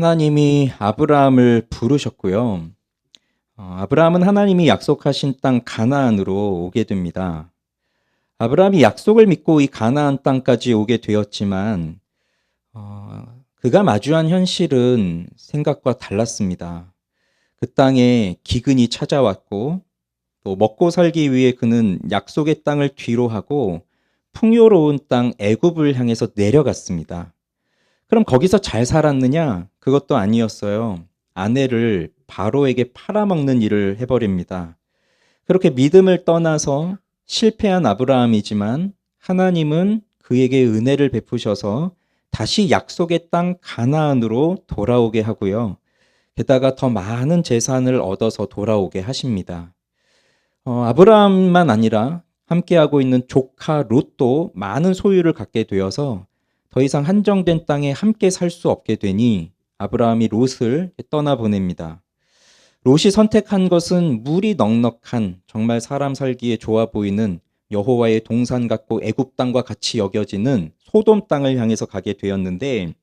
하나님이 아브라함을 부르셨고요. 아브라함은 하나님이 약속하신 땅 가나안으로 오게 됩니다. 아브라함이 약속을 믿고 이 가나안 땅까지 오게 되었지만 그가 마주한 현실은 생각과 달랐습니다. 그 땅에 기근이 찾아왔고 또 먹고 살기 위해 그는 약속의 땅을 뒤로 하고 풍요로운 땅 애굽을 향해서 내려갔습니다. 그럼 거기서 잘 살았느냐? 그것도 아니었어요. 아내를 바로에게 팔아먹는 일을 해버립니다. 그렇게 믿음을 떠나서 실패한 아브라함이지만 하나님은 그에게 은혜를 베푸셔서 다시 약속의 땅 가나안으로 돌아오게 하고요. 게다가 더 많은 재산을 얻어서 돌아오게 하십니다. 아브라함만 아니라 함께하고 있는 조카 롯도 많은 소유를 갖게 되어서 더 이상 한정된 땅에 함께 살 수 없게 되니 아브라함이 롯을 떠나보냅니다. 롯이 선택한 것은 물이 넉넉한 정말 사람 살기에 좋아 보이는 여호와의 동산 같고 애굽 땅과 같이 여겨지는 소돔 땅을 향해서 가게 되었는데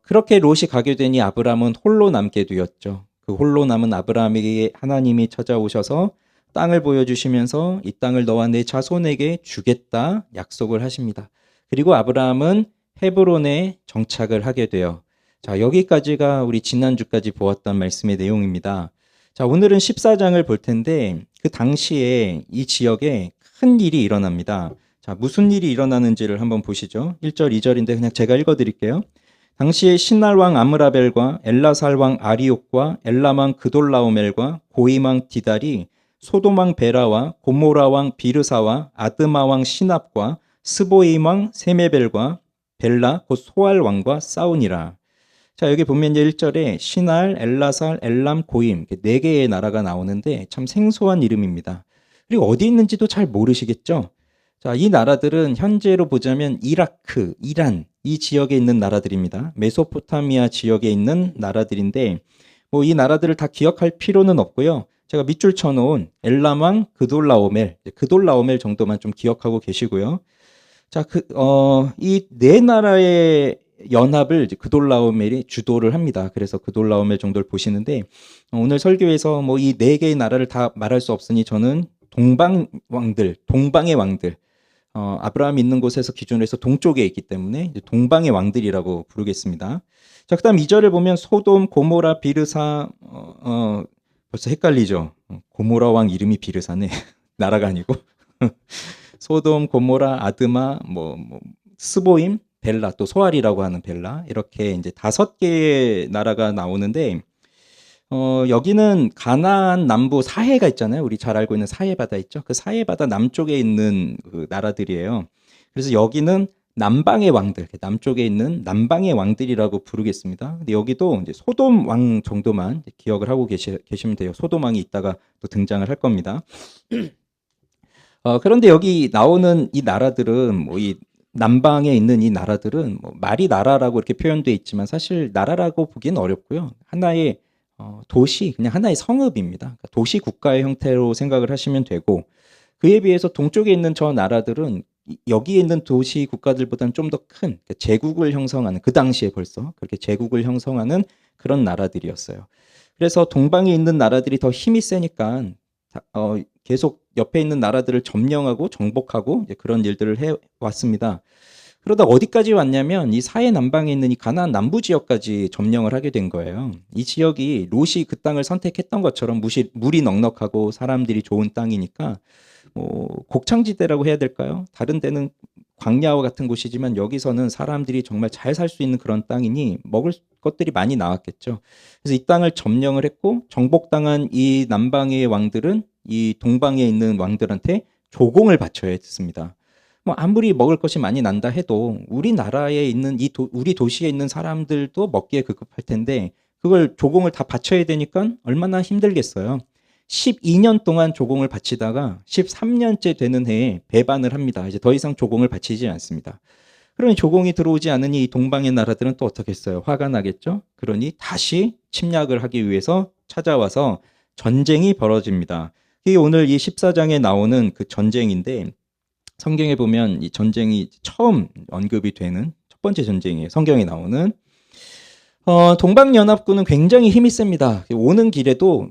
그렇게 롯이 가게 되니 아브라함은 홀로 남게 되었죠. 그 홀로 남은 아브라함에게 하나님이 찾아오셔서 땅을 보여주시면서 이 땅을 너와 내 자손에게 주겠다 약속을 하십니다. 그리고 아브라함은 헤브론에 정착을 하게 돼요. 자, 여기까지가 우리 지난주까지 보았던 말씀의 내용입니다. 자, 오늘은 14장을 볼 텐데 그 당시에 이 지역에 큰 일이 일어납니다. 자, 무슨 일이 일어나는지를 한번 보시죠. 1절, 2절인데 그냥 제가 읽어드릴게요. 당시에 신날 왕 아므라벨과 엘라살 왕 아리옥과 엘람 왕 그돌라오멜과 고임 왕 디달이 소돔 왕 베라와 고모라 왕 비르사와 아드마 왕 시납과 스보임 왕 세메벨과 벨라 곧 소알 왕과 싸우니라. 자, 여기 보면 1절에 시날, 엘라살, 엘람, 고임 4개의 나라가 나오는데 참 생소한 이름입니다. 그리고 어디 있는지도 잘 모르시겠죠? 자, 이 나라들은 현재로 보자면 이라크, 이란 이 지역에 있는 나라들입니다. 메소포타미아 지역에 있는 나라들인데 뭐 이 나라들을 다 기억할 필요는 없고요. 제가 밑줄 쳐놓은 엘람왕 그돌라오멜 정도만 좀 기억하고 계시고요. 자, 이 4나라의 연합을 이제 그돌라오멜이 주도를 합니다. 그래서 그돌라오멜 정도를 보시는데 오늘 설교에서 뭐 이 4개의 나라를 다 말할 수 없으니 저는 동방의 왕들, 아브라함이 있는 곳에서 기준으로 해서 동쪽에 있기 때문에 동방의 왕들이라고 부르겠습니다. 자, 그 다음 2절을 보면 소돔, 고모라, 비르사, 벌써 헷갈리죠? 고모라 왕 이름이 비르사네. 나라가 아니고. 소돔, 고모라, 아드마, 스보임, 벨라, 또 소알이라고 하는 벨라. 이렇게 이제 5개의 나라가 나오는데, 여기는 가나안 남부 사해가 있잖아요. 우리 잘 알고 있는 사해바다 있죠. 그 사해바다 남쪽에 있는 그 나라들이에요. 그래서 여기는 남방의 왕들, 남쪽에 있는 남방의 왕들이라고 부르겠습니다. 근데 여기도 이제 소돔 왕 정도만 기억을 하고 계시면 돼요. 소돔 왕이 있다가 또 등장을 할 겁니다. 그런데 여기 나오는 이 나라들은 이 남방에 있는 이 나라들은 말이 나라라고 이렇게 표현되어 있지만 사실 나라라고 보기는 어렵고요. 하나의 도시, 그냥 하나의 성읍입니다. 그러니까 도시 국가의 형태로 생각을 하시면 되고 그에 비해서 동쪽에 있는 저 나라들은 여기에 있는 도시 국가들보다는 좀 더 큰 그러니까 제국을 형성하는 그 당시에 벌써 그렇게 제국을 형성하는 그런 나라들이었어요. 그래서 동방에 있는 나라들이 더 힘이 세니까 계속 옆에 있는 나라들을 점령하고 정복하고 그런 일들을 해왔습니다. 그러다 어디까지 왔냐면 이 사해 남방에 있는 이 가나안 남부 지역까지 점령을 하게 된 거예요. 이 지역이 롯이 그 땅을 선택했던 것처럼 물이 넉넉하고 사람들이 좋은 땅이니까 곡창지대라고 해야 될까요? 다른 데는 광야와 같은 곳이지만 여기서는 사람들이 정말 잘 살 수 있는 그런 땅이니 먹을 것들이 많이 나왔겠죠. 그래서 이 땅을 점령을 했고 정복당한 이 남방의 왕들은 이 동방에 있는 왕들한테 조공을 바쳐야 했습니다. 아무리 먹을 것이 많이 난다 해도 우리나라에 있는 우리 도시에 있는 사람들도 먹기에 급급할 텐데 그걸 조공을 다 바쳐야 되니까 얼마나 힘들겠어요. 12년 동안 조공을 바치다가 13년째 되는 해에 배반을 합니다. 이제 더 이상 조공을 바치지 않습니다. 그러니 조공이 들어오지 않으니 이 동방의 나라들은 또 어떻게 했어요? 화가 나겠죠? 그러니 다시 침략을 하기 위해서 찾아와서 전쟁이 벌어집니다. 이게 오늘 이 14장에 나오는 그 전쟁인데 성경에 보면 이 전쟁이 처음 언급이 되는 첫 번째 전쟁이에요. 성경에 나오는. 동방연합군은 굉장히 힘이 셉니다. 오는 길에도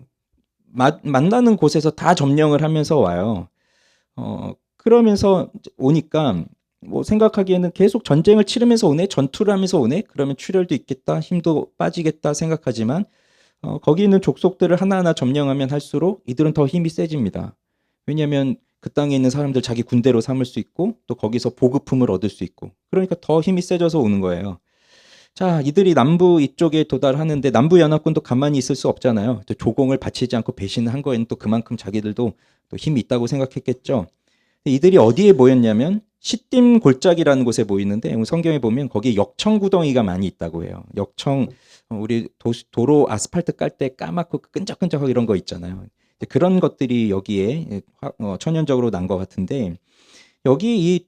만나는 곳에서 다 점령을 하면서 와요. 그러면서 오니까 뭐 생각하기에는 계속 전쟁을 치르면서 오네, 전투를 하면서 오네, 그러면 출혈도 있겠다, 힘도 빠지겠다 생각하지만 거기 있는 족속들을 하나하나 점령하면 할수록 이들은 더 힘이 세집니다. 왜냐하면 그 땅에 있는 사람들 자기 군대로 삼을 수 있고 또 거기서 보급품을 얻을 수 있고 그러니까 더 힘이 세져서 오는 거예요. 자, 이들이 남부 이쪽에 도달하는데 남부 연합군도 가만히 있을 수 없잖아요. 또 조공을 바치지 않고 배신을 한 거에는 또 그만큼 자기들도 또 힘이 있다고 생각했겠죠. 이들이 어디에 모였냐면 시딤 골짜기라는 곳에 모이는데 성경에 보면 거기 역청구덩이가 많이 있다고 해요. 역청 우리 도로 아스팔트 깔 때 까맣고 끈적끈적하고 이런 거 있잖아요. 그런 것들이 여기에 천연적으로 난 것 같은데 여기 이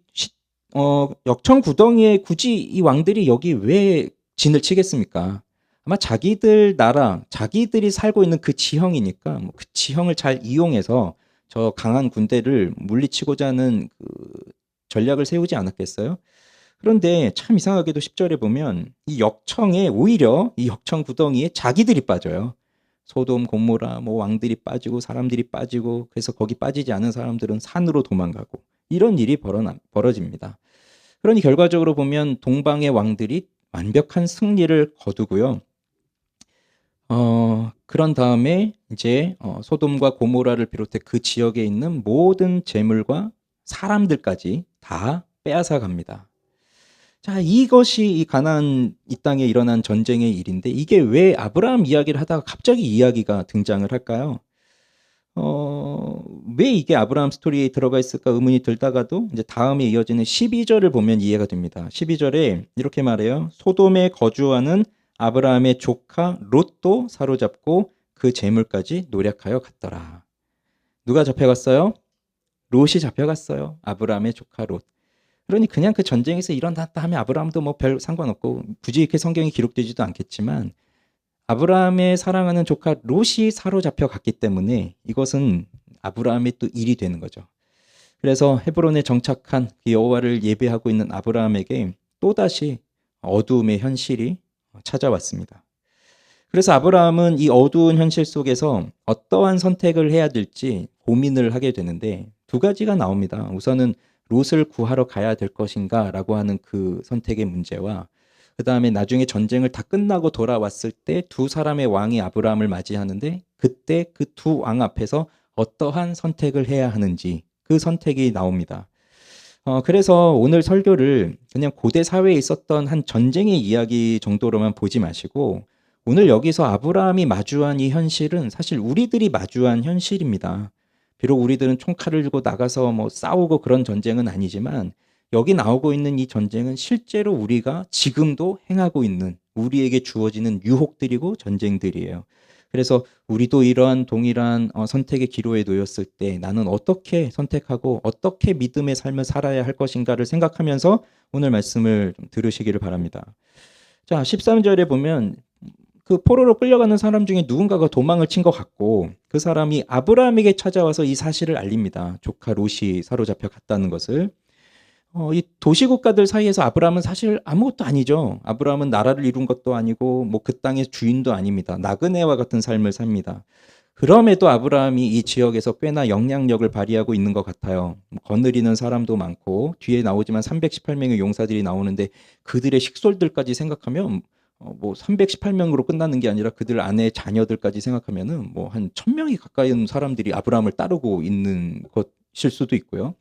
역청구덩이에 굳이 이 왕들이 여기 왜 진을 치겠습니까? 아마 자기들 나라, 자기들이 살고 있는 그 지형이니까 그 지형을 잘 이용해서 저 강한 군대를 물리치고자 하는 그 전략을 세우지 않았겠어요? 그런데 참 이상하게도 10절에 보면 이 역청에 오히려 이 역청 구덩이에 자기들이 빠져요. 소돔, 고모라, 뭐 왕들이 빠지고 사람들이 빠지고 그래서 거기 빠지지 않은 사람들은 산으로 도망가고 이런 일이 벌어집니다. 그러니 결과적으로 보면 동방의 왕들이 완벽한 승리를 거두고요. 그런 다음에 이제 소돔과 고모라를 비롯해 그 지역에 있는 모든 재물과 사람들까지 다 빼앗아 갑니다. 자, 이것이 이 가나안 이 땅에 일어난 전쟁의 일인데 이게 왜 아브라함 이야기를 하다가 갑자기 이야기가 등장을 할까요? 왜 이게 아브라함 스토리에 들어가 있을까 의문이 들다가도 이제 다음에 이어지는 12절을 보면 이해가 됩니다. 12절에 이렇게 말해요. 소돔에 거주하는 아브라함의 조카 롯도 사로잡고 그 재물까지 노략하여 갔더라. 누가 잡혀갔어요? 롯이 잡혀갔어요. 아브라함의 조카 롯. 그러니 그냥 그 전쟁에서 일어났다 하면 아브라함도 뭐 별 상관없고 굳이 이렇게 성경에 기록되지도 않겠지만 아브라함의 사랑하는 조카 롯이 사로잡혀 갔기 때문에 이것은 아브라함의 또 일이 되는 거죠. 그래서 헤브론에 정착한 그 여호와를 예배하고 있는 아브라함에게 또다시 어두움의 현실이 찾아왔습니다. 그래서 아브라함은 이 어두운 현실 속에서 어떠한 선택을 해야 될지 고민을 하게 되는데 두 가지가 나옵니다. 우선은 롯을 구하러 가야 될 것인가 라고 하는 그 선택의 문제와 그 다음에 나중에 전쟁을 다 끝나고 돌아왔을 때 두 사람의 왕이 아브라함을 맞이하는데 그때 그 두 왕 앞에서 어떠한 선택을 해야 하는지 그 선택이 나옵니다. 그래서 오늘 설교를 그냥 고대 사회에 있었던 한 전쟁의 이야기 정도로만 보지 마시고 오늘 여기서 아브라함이 마주한 이 현실은 사실 우리들이 마주한 현실입니다. 비록 우리들은 총칼을 들고 나가서 뭐 싸우고 그런 전쟁은 아니지만 여기 나오고 있는 이 전쟁은 실제로 우리가 지금도 행하고 있는 우리에게 주어지는 유혹들이고 전쟁들이에요. 그래서 우리도 이러한 동일한 선택의 기로에 놓였을 때 나는 어떻게 선택하고 어떻게 믿음의 삶을 살아야 할 것인가를 생각하면서 오늘 말씀을 좀 들으시기를 바랍니다. 자, 13절에 보면 그 포로로 끌려가는 사람 중에 누군가가 도망을 친 것 같고 그 사람이 아브라함에게 찾아와서 이 사실을 알립니다. 조카 롯이 사로잡혀 갔다는 것을. 이 도시국가들 사이에서 아브라함은 사실 아무것도 아니죠. 아브라함은 나라를 이룬 것도 아니고 뭐 그 땅의 주인도 아닙니다. 나그네와 같은 삶을 삽니다. 그럼에도 아브라함이 이 지역에서 꽤나 영향력을 발휘하고 있는 것 같아요. 거느리는 사람도 많고 뒤에 나오지만 318명의 용사들이 나오는데 그들의 식솔들까지 생각하면 뭐 318명으로 끝나는 게 아니라 그들 아내 자녀들까지 생각하면은 뭐 한 1000명이 가까이 사람들이 아브라함을 따르고 있는 것일 수도 있고요.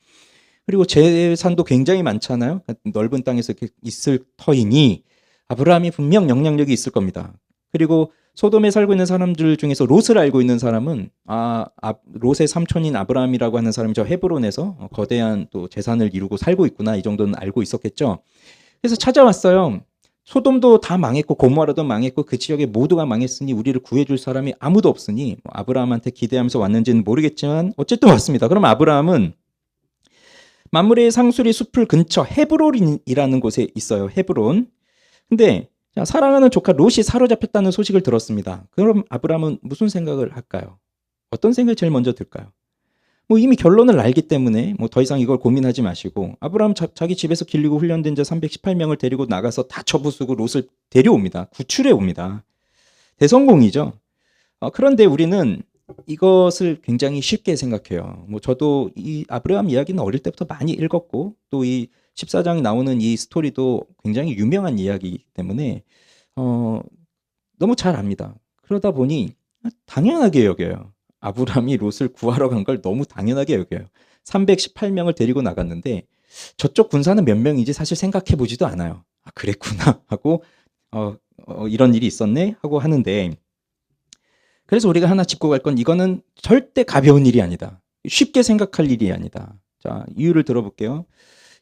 그리고 재산도 굉장히 많잖아요. 넓은 땅에서 이렇게 있을 터이니 아브라함이 분명 영향력이 있을 겁니다. 그리고 소돔에 살고 있는 사람들 중에서 롯을 알고 있는 사람은 롯의 삼촌인 아브라함이라고 하는 사람이 저 헤브론에서 거대한 또 재산을 이루고 살고 있구나 이 정도는 알고 있었겠죠. 그래서 찾아왔어요. 소돔도 다 망했고 고모라도 망했고 그 지역에 모두가 망했으니 우리를 구해줄 사람이 아무도 없으니 아브라함한테 기대하면서 왔는지는 모르겠지만 어쨌든 왔습니다. 그럼 아브라함은 만물의 상수리 숲을 근처 헤브론이라는 곳에 있어요. 헤브론. 근데 사랑하는 조카 롯이 사로잡혔다는 소식을 들었습니다. 그럼 아브라함은 무슨 생각을 할까요? 어떤 생각이 제일 먼저 들까요? 뭐 이미 결론을 알기 때문에 뭐 더 이상 이걸 고민하지 마시고 아브라함 자기 집에서 길리고 훈련된 자 318명을 데리고 나가서 다 처부수고 롯을 데려옵니다. 구출해 옵니다. 대성공이죠. 그런데 우리는 이것을 굉장히 쉽게 생각해요. 뭐 저도 이 아브라함 이야기는 어릴 때부터 많이 읽었고 또 이 14장에 나오는 이 스토리도 굉장히 유명한 이야기이기 때문에 너무 잘 압니다. 그러다 보니 당연하게 여겨요. 아브라함이 롯을 구하러 간 걸 너무 당연하게 여겨요. 318명을 데리고 나갔는데 저쪽 군사는 몇 명인지 사실 생각해 보지도 않아요. 아, 그랬구나 하고 이런 일이 있었네 하고 하는데, 그래서 우리가 하나 짚고 갈 건 이거는 절대 가벼운 일이 아니다. 쉽게 생각할 일이 아니다. 자, 이유를 들어볼게요.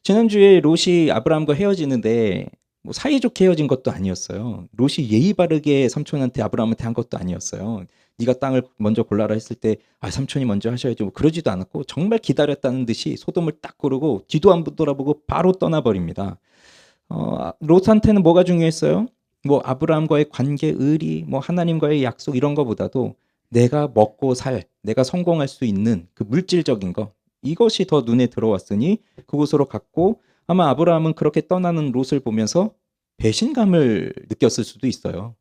지난주에 롯이 아브라함과 헤어지는데 뭐 사이좋게 헤어진 것도 아니었어요. 롯이 예의 바르게 삼촌한테 아브라함한테 한 것도 아니었어요. 네가 땅을 먼저 골라라 했을 때 삼촌이 먼저 하셔야죠. 뭐 그러지도 않았고 정말 기다렸다는 듯이 소돔을 딱 고르고 뒤도 안 돌아보고 바로 떠나버립니다. 롯한테는 뭐가 중요했어요? 뭐 아브라함과의 관계, 의리, 뭐 하나님과의 약속 이런 거보다도 내가 먹고 내가 성공할 수 있는 그 물질적인 거, 이것이 더 눈에 들어왔으니 그곳으로 갔고, 아마 아브라함은 그렇게 떠나는 롯을 보면서 배신감을 느꼈을 수도 있어요.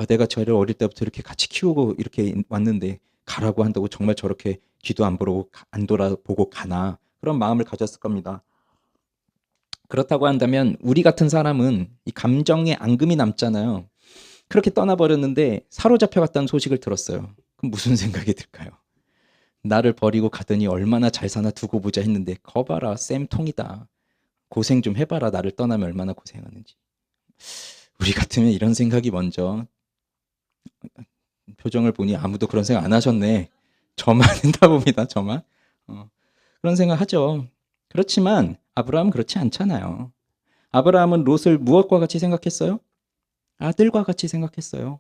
내가 저를 어릴 때부터 이렇게 같이 키우고 이렇게 왔는데 가라고 한다고 정말 저렇게 뒤도 안 돌아보고 가나, 그런 마음을 가졌을 겁니다. 그렇다고 한다면 우리 같은 사람은 이 감정에 앙금이 남잖아요. 그렇게 떠나버렸는데 사로잡혀 갔다는 소식을 들었어요. 그럼 무슨 생각이 들까요? 나를 버리고 가더니 얼마나 잘 사나 두고 보자 했는데 거봐라, 쌤통이다. 고생 좀 해봐라, 나를 떠나면 얼마나 고생하는지. 우리 같으면 이런 생각이 먼저, 표정을 보니 아무도 그런 생각 안 하셨네. 저만 했나 봅니다. 저만. 그런 생각 하죠. 그렇지만 아브라함은 그렇지 않잖아요. 아브라함은 롯을 무엇과 같이 생각했어요? 아들과 같이 생각했어요.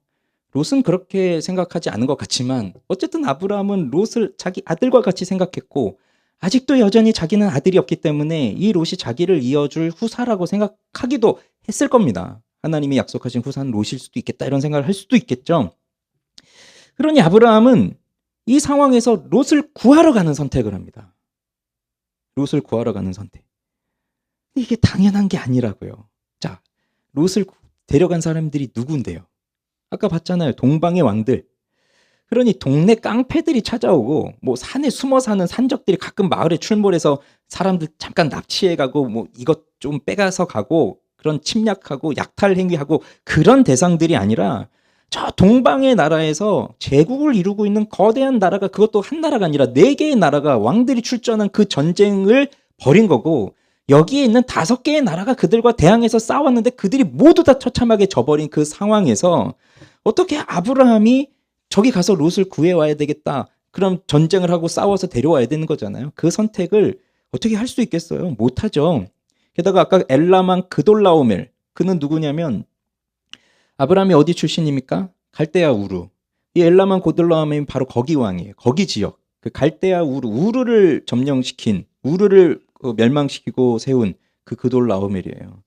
롯은 그렇게 생각하지 않은 것 같지만 어쨌든 아브라함은 롯을 자기 아들과 같이 생각했고, 아직도 여전히 자기는 아들이 없기 때문에 이 롯이 자기를 이어줄 후사라고 생각하기도 했을 겁니다. 하나님이 약속하신 후사는 롯일 수도 있겠다, 이런 생각을 할 수도 있겠죠. 그러니 아브라함은 이 상황에서 롯을 구하러 가는 선택을 합니다. 롯을 구하러 가는 선택. 이게 당연한 게 아니라고요. 자, 롯을 데려간 사람들이 누군데요? 아까 봤잖아요. 동방의 왕들. 그러니 동네 깡패들이 찾아오고, 뭐 산에 숨어 사는 산적들이 가끔 마을에 출몰해서 사람들 잠깐 납치해가고, 뭐 이것 좀 빼가서 가고, 그런 침략하고 약탈 행위하고, 그런 대상들이 아니라 저 동방의 나라에서 제국을 이루고 있는 거대한 나라가, 그것도 한 나라가 아니라 4개의 나라가 왕들이 출전한 그 전쟁을 벌인 거고, 여기에 있는 5개의 나라가 그들과 대항해서 싸웠는데 그들이 모두 다 처참하게 져버린 그 상황에서 어떻게 아브라함이 저기 가서 롯을 구해와야 되겠다, 그럼 전쟁을 하고 싸워서 데려와야 되는 거잖아요. 그 선택을 어떻게 할 수 있겠어요? 못하죠. 게다가 아까 엘라만 그돌라오멜, 그는 누구냐면 아브라함이 어디 출신입니까? 갈대아 우루. 이 엘라만 고돌라오멜이 바로 거기 왕이에요. 거기 지역. 그 갈대아 우르를 점령시킨, 우르를 멸망시키고 세운 그 그돌라오멜이에요.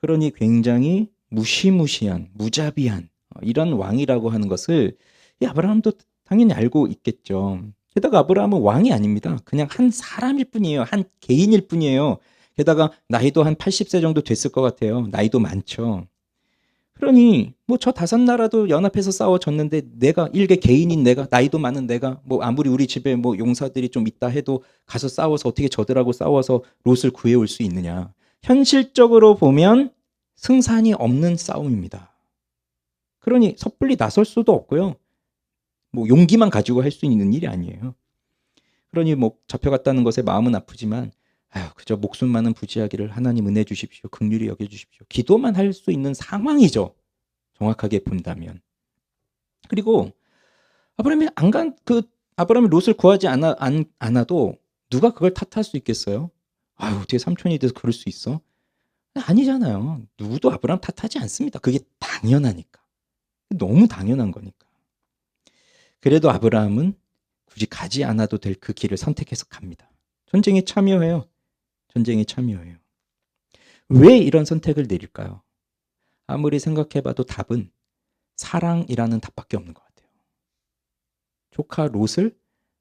그러니 굉장히 무시무시한, 무자비한 이런 왕이라고 하는 것을 이 아브라함도 당연히 알고 있겠죠. 게다가 아브라함은 왕이 아닙니다. 그냥 한 사람일 뿐이에요. 한 개인일 뿐이에요. 게다가 나이도 한 80세 정도 됐을 것 같아요. 나이도 많죠. 그러니 뭐 저 5나라도 연합해서 싸워졌는데 내가 일개 개인인 내가, 나이도 많은 내가, 뭐 아무리 우리 집에 뭐 용사들이 좀 있다 해도 가서 싸워서 어떻게 저들하고 싸워서 롯을 구해올 수 있느냐. 현실적으로 보면 승산이 없는 싸움입니다. 그러니 섣불리 나설 수도 없고요. 뭐 용기만 가지고 할 수 있는 일이 아니에요. 그러니 뭐 잡혀갔다는 것에 마음은 아프지만 그저 목숨만은 부지하기를 하나님 은혜 주십시오. 긍휼히 여겨 주십시오. 기도만 할 수 있는 상황이죠. 정확하게 본다면. 그리고 아브라함이 아브라함이 롯을 구하지 않아도 누가 그걸 탓할 수 있겠어요? 어떻게 삼촌이 돼서 그럴 수 있어? 아니잖아요. 누구도 아브라함 탓하지 않습니다. 그게 당연하니까. 너무 당연한 거니까. 그래도 아브라함은 굳이 가지 않아도 될 그 길을 선택해서 갑니다. 전쟁에 참여해요. 왜 이런 선택을 내릴까요? 아무리 생각해봐도 답은 사랑이라는 답밖에 없는 것 같아요. 조카 롯을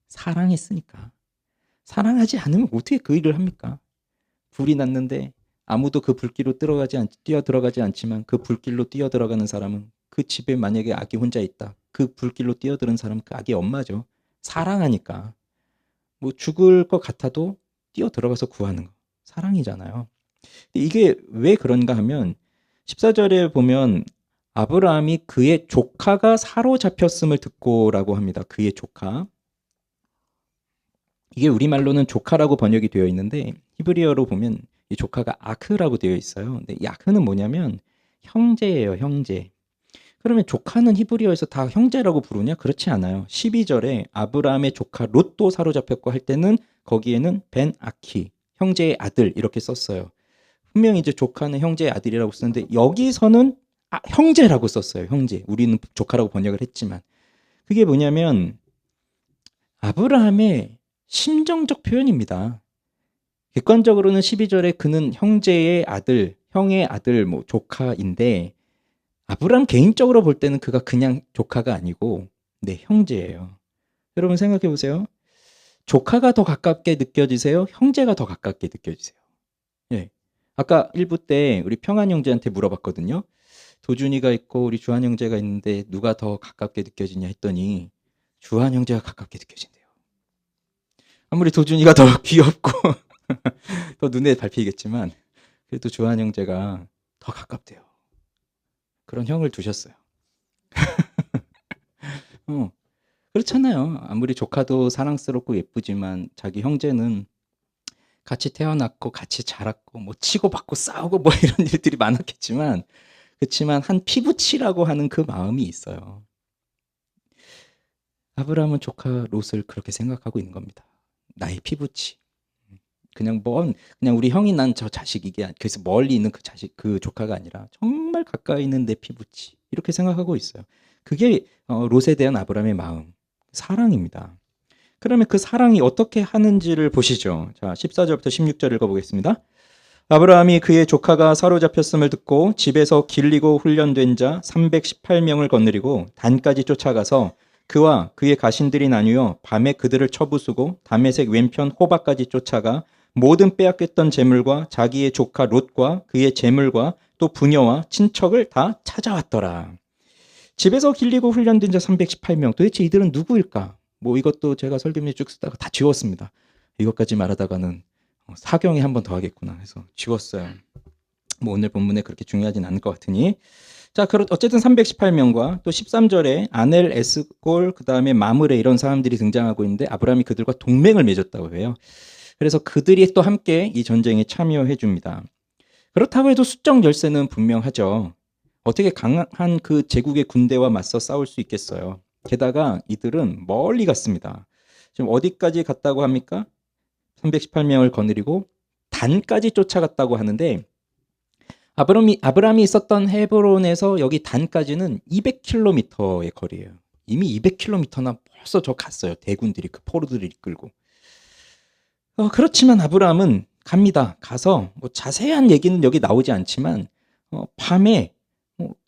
사랑했으니까. 사랑하지 않으면 어떻게 그 일을 합니까? 불이 났는데 아무도 그 불길로 뛰어 들어가지 않지만 그 불길로 뛰어 들어가는 사람은 그 집에 만약에 아기 혼자 있다. 그 불길로 뛰어드는 사람은 그 아기 엄마죠. 사랑하니까. 뭐 죽을 것 같아도 뛰어 들어가서 구하는 거. 사랑이잖아요. 이게 왜 그런가 하면 14절에 보면 아브라함이 그의 조카가 사로잡혔음을 듣고라고 합니다. 그의 조카. 이게 우리말로는 조카라고 번역이 되어 있는데 히브리어로 보면 이 조카가 아크라고 되어 있어요. 근데 이 아크는 뭐냐면 형제예요, 형제. 그러면 조카는 히브리어에서 다 형제라고 부르냐? 그렇지 않아요. 12절에 아브라함의 조카 롯도 사로잡혔고 할 때는 거기에는 벤 아키, 형제의 아들 이렇게 썼어요. 분명히 이제 조카는 형제의 아들이라고 쓰는데 여기서는 형제라고 썼어요. 형제. 우리는 조카라고 번역을 했지만 그게 뭐냐면 아브라함의 심정적 표현입니다. 객관적으로는 12절에 그는 형제의 아들, 형의 아들, 뭐 조카인데 아브라함 개인적으로 볼 때는 그가 그냥 조카가 아니고 네, 형제예요. 여러분 생각해 보세요. 조카가 더 가깝게 느껴지세요? 형제가 더 가깝게 느껴지세요? 예. 아까 1부 때 우리 평안 형제한테 물어봤거든요. 도준이가 있고 우리 주한 형제가 있는데 누가 더 가깝게 느껴지냐 했더니 주한 형제가 가깝게 느껴진대요. 아무리 도준이가 더 귀엽고 더 눈에 밟히겠지만 그래도 주한 형제가 더 가깝대요. 그런 형을 두셨어요. 그렇잖아요. 아무리 조카도 사랑스럽고 예쁘지만 자기 형제는 같이 태어났고 같이 자랐고 뭐 치고받고 싸우고 뭐 이런 일들이 많았겠지만 그렇지만 한 피부치라고 하는 그 마음이 있어요. 아브라함은 조카 롯을 그렇게 생각하고 있는 겁니다. 나의 피부치. 그냥 우리 형이 난 저 자식이게 그래서 멀리 있는 그 자식 그 조카가 아니라 정말 가까이 있는 내 피부치 이렇게 생각하고 있어요. 그게 롯에 대한 아브라함의 마음, 사랑입니다. 그러면 그 사랑이 어떻게 하는지를 보시죠. 자, 14절부터 16절 읽어보겠습니다. 아브라함이 그의 조카가 사로잡혔음을 듣고 집에서 길리고 훈련된 자 318명을 거느리고 단까지 쫓아가서 그와 그의 가신들이 나뉘어 밤에 그들을 쳐부수고 다메섹 왼편 호바까지 쫓아가 모든 빼앗겼던 재물과 자기의 조카 롯과 그의 재물과 또 부녀와 친척을 다 찾아왔더라. 집에서 길리고 훈련된 자 318명. 도대체 이들은 누구일까? 뭐 이것도 제가 설교문에 쭉 쓰다가 다 지웠습니다. 이것까지 말하다가는 사경에 한 번 더 하겠구나 해서 지웠어요. 뭐 오늘 본문에 그렇게 중요하진 않을 것 같으니. 자, 어쨌든 318명과 또 13절에 아넬, 에스골, 그 다음에 마므레 이런 사람들이 등장하고 있는데 아브라함이 그들과 동맹을 맺었다고 해요. 그래서 그들이 또 함께 이 전쟁에 참여해 줍니다. 그렇다고 해도 수적 열세는 분명하죠. 어떻게 강한 그 제국의 군대와 맞서 싸울 수 있겠어요. 게다가 이들은 멀리 갔습니다. 지금 어디까지 갔다고 합니까? 318명을 거느리고 단까지 쫓아갔다고 하는데 아브라함이 있었던 헤브론에서 여기 단까지는 200km의 거리예요. 이미 200km나 벌써 저 갔어요. 대군들이 그 포로들을 이끌고. 그렇지만 아브라함은 갑니다. 가서 뭐 자세한 얘기는 여기 나오지 않지만 밤에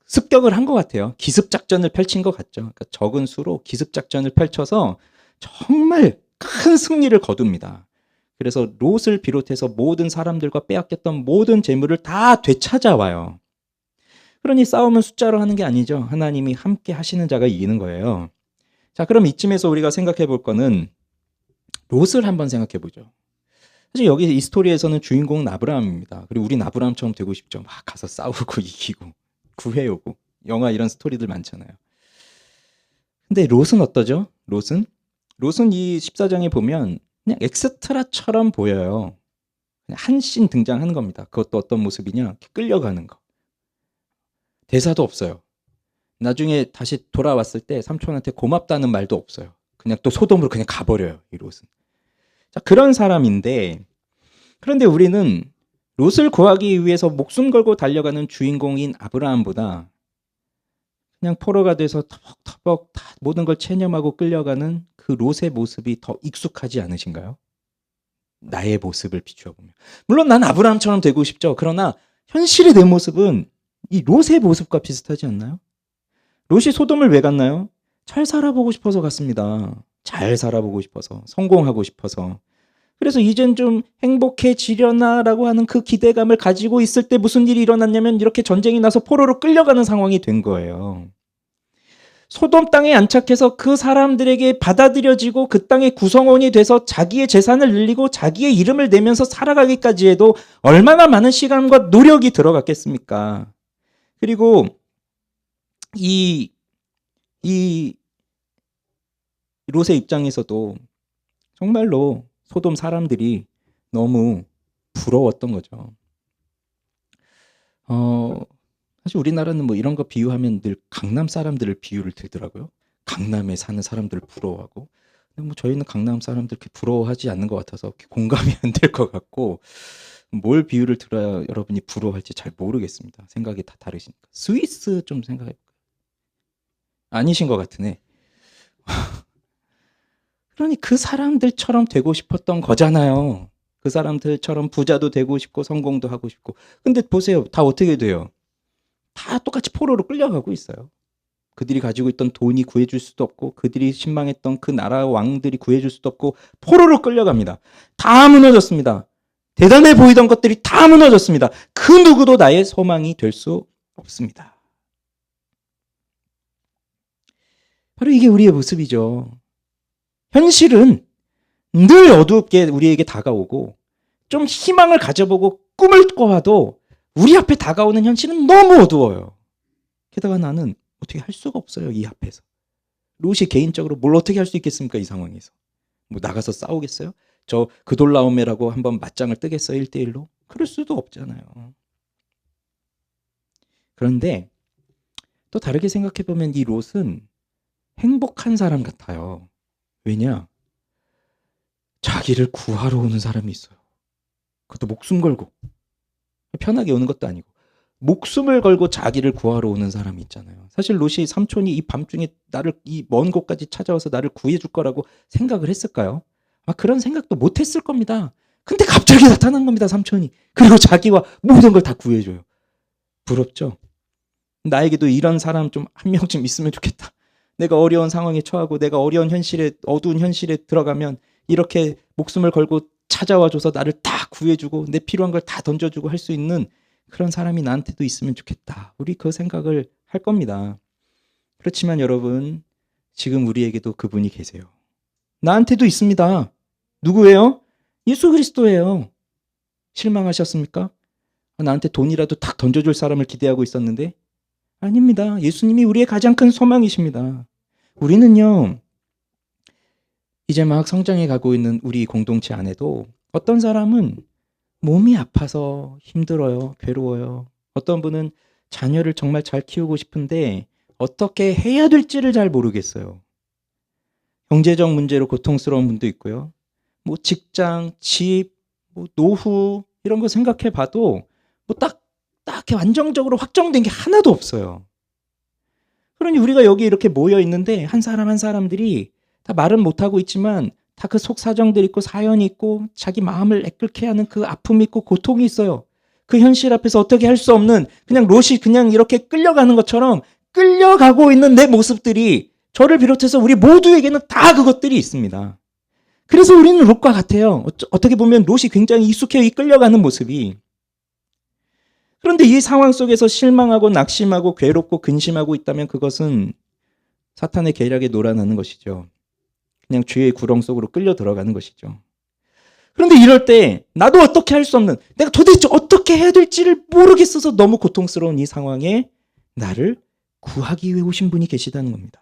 습격을 한 것 같아요. 기습작전을 펼친 것 같죠. 그러니까 적은 수로 기습작전을 펼쳐서 정말 큰 승리를 거둡니다. 그래서 롯을 비롯해서 모든 사람들과 빼앗겼던 모든 재물을 다 되찾아와요. 그러니 싸움은 숫자로 하는 게 아니죠. 하나님이 함께 하시는 자가 이기는 거예요. 자, 그럼 이쯤에서 우리가 생각해 볼 거는 롯을 한번 생각해 보죠. 사실 여기 이 스토리에서는 주인공은 아브라함입니다. 그리고 우린 아브라함처럼 되고 싶죠. 막 가서 싸우고 이기고 구해오고 영화 이런 스토리들 많잖아요. 근데 롯은 어떠죠? 롯은 이 14장에 보면 그냥 엑스트라처럼 보여요. 그냥 한 씬 등장하는 겁니다. 그것도 어떤 모습이냐? 끌려가는 거. 대사도 없어요. 나중에 다시 돌아왔을 때 삼촌한테 고맙다는 말도 없어요. 그냥 또 소돔으로 그냥 가버려요. 이 롯은. 자, 그런 사람인데 그런데 우리는 롯을 구하기 위해서 목숨 걸고 달려가는 주인공인 아브라함보다 그냥 포로가 돼서 터벅터벅 다 모든 걸 체념하고 끌려가는 그 롯의 모습이 더 익숙하지 않으신가요? 나의 모습을 비추어 보면. 물론 난 아브라함처럼 되고 싶죠. 그러나 현실의 내 모습은 이 롯의 모습과 비슷하지 않나요? 롯이 소돔을 왜 갔나요? 잘 살아보고 싶어서 갔습니다. 잘 살아보고 싶어서, 성공하고 싶어서. 그래서 이젠 좀 행복해지려나라고 하는 그 기대감을 가지고 있을 때 무슨 일이 일어났냐면 이렇게 전쟁이 나서 포로로 끌려가는 상황이 된 거예요. 소돔 땅에 안착해서 그 사람들에게 받아들여지고 그 땅의 구성원이 돼서 자기의 재산을 늘리고 자기의 이름을 내면서 살아가기까지 해도 얼마나 많은 시간과 노력이 들어갔겠습니까? 그리고 이 롯의 입장에서도 정말로 소돔 사람들이 너무 부러웠던 거죠. 사실 우리나라는 뭐 이런 거 비유하면 늘 강남 사람들을 비유를 들더라고요. 강남에 사는 사람들을 부러워하고. 근데 뭐 저희는 강남 사람들 그렇게 부러워하지 않는 것 같아서 공감이 안 될 것 같고, 뭘 비유를 들어야 여러분이 부러워할지 잘 모르겠습니다. 생각이 다 다르시니까. 스위스 좀 생각해볼까요? 아니신 것 같으네. 그러니 그 사람들처럼 되고 싶었던 거잖아요. 그 사람들처럼 부자도 되고 싶고 성공도 하고 싶고. 근데 보세요. 다 어떻게 돼요? 다 똑같이 포로로 끌려가고 있어요. 그들이 가지고 있던 돈이 구해줄 수도 없고 그들이 신망했던 그 나라 왕들이 구해줄 수도 없고 포로로 끌려갑니다. 다 무너졌습니다. 대단해 보이던 것들이 다 무너졌습니다. 그 누구도 나의 소망이 될 수 없습니다. 바로 이게 우리의 모습이죠. 현실은 늘 어둡게 우리에게 다가오고 좀 희망을 가져보고 꿈을 꿔봐도 우리 앞에 다가오는 현실은 너무 어두워요. 게다가 나는 어떻게 할 수가 없어요. 이 앞에서. 롯이 개인적으로 뭘 어떻게 할 수 있겠습니까? 이 상황에서. 뭐 나가서 싸우겠어요? 저 그돌라오메라고 한번 맞짱을 뜨겠어요? 1대1로? 그럴 수도 없잖아요. 그런데 또 다르게 생각해보면 이 롯은 행복한 사람 같아요. 왜냐? 자기를 구하러 오는 사람이 있어요. 그것도 목숨 걸고. 편하게 오는 것도 아니고. 목숨을 걸고 자기를 구하러 오는 사람이 있잖아요. 사실 롯이 삼촌이 이 밤중에 나를 이 먼 곳까지 찾아와서 나를 구해줄 거라고 생각을 했을까요? 그런 생각도 못 했을 겁니다. 근데 갑자기 나타난 겁니다, 삼촌이. 그리고 자기와 모든 걸 다 구해줘요. 부럽죠? 나에게도 이런 사람 좀 한 명쯤 있으면 좋겠다. 내가 어려운 상황에 처하고 내가 어려운 현실에, 어두운 현실에 들어가면 이렇게 목숨을 걸고 찾아와줘서 나를 다 구해주고 내 필요한 걸 다 던져주고 할 수 있는 그런 사람이 나한테도 있으면 좋겠다. 우리 그 생각을 할 겁니다. 그렇지만 여러분, 지금 우리에게도 그분이 계세요. 나한테도 있습니다. 누구예요? 예수 그리스도예요. 실망하셨습니까? 나한테 돈이라도 탁 던져줄 사람을 기대하고 있었는데 아닙니다. 예수님이 우리의 가장 큰 소망이십니다. 우리는요, 이제 막 성장해 가고 있는 우리 공동체 안에도 어떤 사람은 몸이 아파서 힘들어요. 괴로워요. 어떤 분은 자녀를 정말 잘 키우고 싶은데 어떻게 해야 될지를 잘 모르겠어요. 경제적 문제로 고통스러운 분도 있고요. 뭐 직장, 집, 뭐 노후 이런 거 생각해 봐도 뭐 딱 완전적으로 확정된 게 하나도 없어요. 그러니 우리가 여기 이렇게 모여 있는데 한 사람 한 사람들이 다 말은 못하고 있지만 다 그 속 사정들이 있고 사연이 있고 자기 마음을 애끓게 하는 그 아픔이 있고 고통이 있어요. 그 현실 앞에서 어떻게 할 수 없는 그냥 롯이 그냥 이렇게 끌려가는 것처럼 끌려가고 있는 내 모습들이 저를 비롯해서 우리 모두에게는 다 그것들이 있습니다. 그래서 우리는 롯과 같아요. 어떻게 보면 롯이 굉장히 익숙해요. 이 끌려가는 모습이. 그런데 이 상황 속에서 실망하고 낙심하고 괴롭고 근심하고 있다면 그것은 사탄의 계략에 놀아나는 것이죠. 그냥 죄의 구렁 속으로 끌려 들어가는 것이죠. 그런데 이럴 때 나도 어떻게 할 수 없는, 내가 도대체 어떻게 해야 될지를 모르겠어서 너무 고통스러운 이 상황에 나를 구하기 위해 오신 분이 계시다는 겁니다.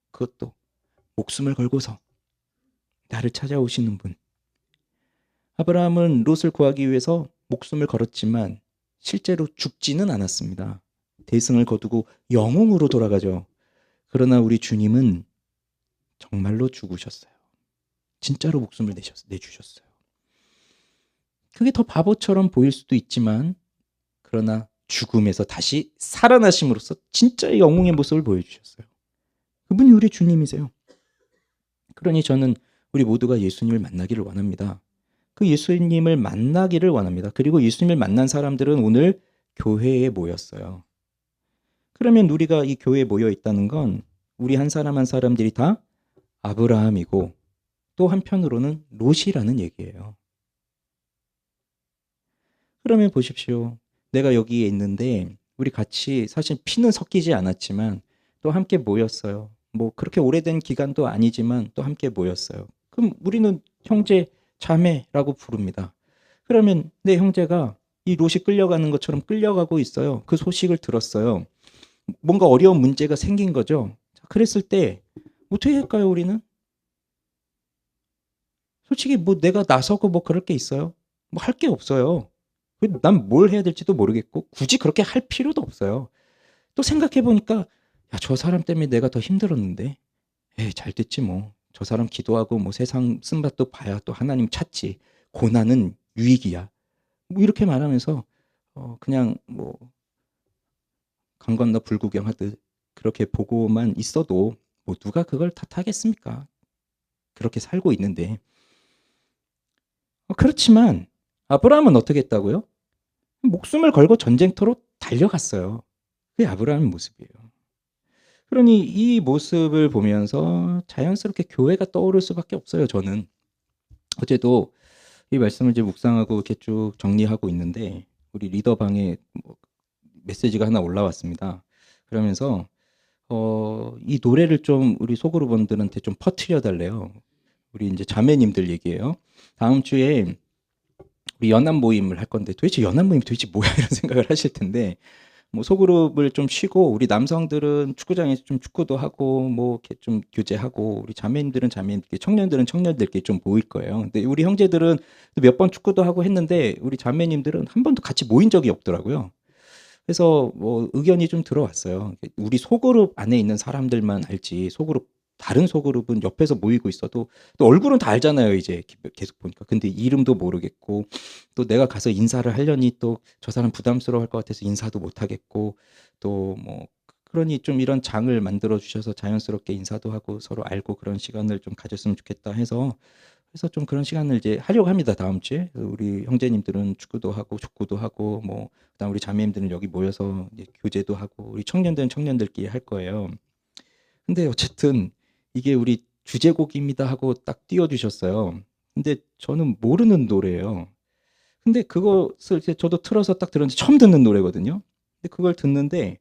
그것도 목숨을 걸고서 나를 찾아오시는 분. 아브라함은 롯을 구하기 위해서 목숨을 걸었지만 실제로 죽지는 않았습니다. 대승을 거두고 영웅으로 돌아가죠. 그러나 우리 주님은 정말로 죽으셨어요. 진짜로 목숨을 내주셨어요. 그게 더 바보처럼 보일 수도 있지만 그러나 죽음에서 다시 살아나심으로써 진짜의 영웅의 모습을 보여주셨어요. 그분이 우리 주님이세요. 그러니 저는 우리 모두가 예수님을 만나기를 원합니다. 그 예수님을 만나기를 원합니다. 그리고 예수님을 만난 사람들은 오늘 교회에 모였어요. 그러면 우리가 이 교회에 모여 있다는 건 우리 한 사람 한 사람들이 다 아브라함이고 또 한편으로는 롯이라는 얘기예요. 그러면 보십시오. 내가 여기에 있는데 우리 같이 사실 피는 섞이지 않았지만 또 함께 모였어요. 뭐 그렇게 오래된 기간도 아니지만 또 함께 모였어요. 그럼 우리는 형제, 자매라고 부릅니다. 그러면 내 형제가 이 롯이 끌려가는 것처럼 끌려가고 있어요. 그 소식을 들었어요. 뭔가 어려운 문제가 생긴 거죠. 자, 그랬을 때 어떻게 할까요, 우리는? 솔직히 뭐 내가 나서고 뭐 그럴 게 있어요? 뭐 할 게 없어요. 난 뭘 해야 될지도 모르겠고 굳이 그렇게 할 필요도 없어요. 또 생각해 보니까 야, 저 사람 때문에 내가 더 힘들었는데. 에이, 잘 됐지 뭐. 저 사람 기도하고 뭐 세상 쓴맛도 봐야 또 하나님 찾지. 고난은 유익이야. 뭐 이렇게 말하면서 그냥 뭐 강 건너 불구경하듯 그렇게 보고만 있어도 뭐 누가 그걸 탓하겠습니까? 그렇게 살고 있는데. 그렇지만 아브라함은 어떻게 했다고요? 목숨을 걸고 전쟁터로 달려갔어요. 그게 아브라함의 모습이에요. 그러니 이 모습을 보면서 자연스럽게 교회가 떠오를 수밖에 없어요, 저는. 어제도 이 말씀을 이제 묵상하고 이렇게 쭉 정리하고 있는데 우리 리더방에 뭐 메시지가 하나 올라왔습니다. 그러면서 이 노래를 좀 우리 소그룹원들한테 좀 퍼뜨려 달래요. 우리 이제 자매님들 얘기예요. 다음 주에 우리 연합 모임을 할 건데 도대체 연합 모임이 도대체 뭐야 이런 생각을 하실 텐데 뭐 소그룹을 좀 쉬고 우리 남성들은 축구장에서 좀 축구도 하고 뭐 이렇게 좀 교제하고 우리 자매님들은 자매님들끼리 청년들은 청년들끼리 좀 모일 거예요. 근데 우리 형제들은 몇 번 축구도 하고 했는데 우리 자매님들은 한 번도 같이 모인 적이 없더라고요. 그래서 뭐 의견이 좀 들어왔어요. 우리 소그룹 안에 있는 사람들만 알지 소그룹 다른 소그룹은 옆에서 모이고 있어도 또 얼굴은 다 알잖아요. 이제 계속 보니까. 근데 이름도 모르겠고 또 내가 가서 인사를 하려니 또 저 사람 부담스러워할 것 같아서 인사도 못 하겠고 또 뭐 그러니 좀 이런 장을 만들어 주셔서 자연스럽게 인사도 하고 서로 알고 그런 시간을 좀 가졌으면 좋겠다 해서 그래서 좀 그런 시간을 이제 하려고 합니다. 다음 주에. 우리 형제님들은 축구도 하고 족구도 하고 뭐 그다음 우리 자매님들은 여기 모여서 이제 교제도 하고 우리 청년들은 청년들끼리 할 거예요. 근데 어쨌든 이게 우리 주제곡입니다 하고 딱 띄워 주셨어요. 근데 저는 모르는 노래예요. 근데 그것을 이제 저도 틀어서 딱 들었는데 처음 듣는 노래거든요. 근데 그걸 듣는데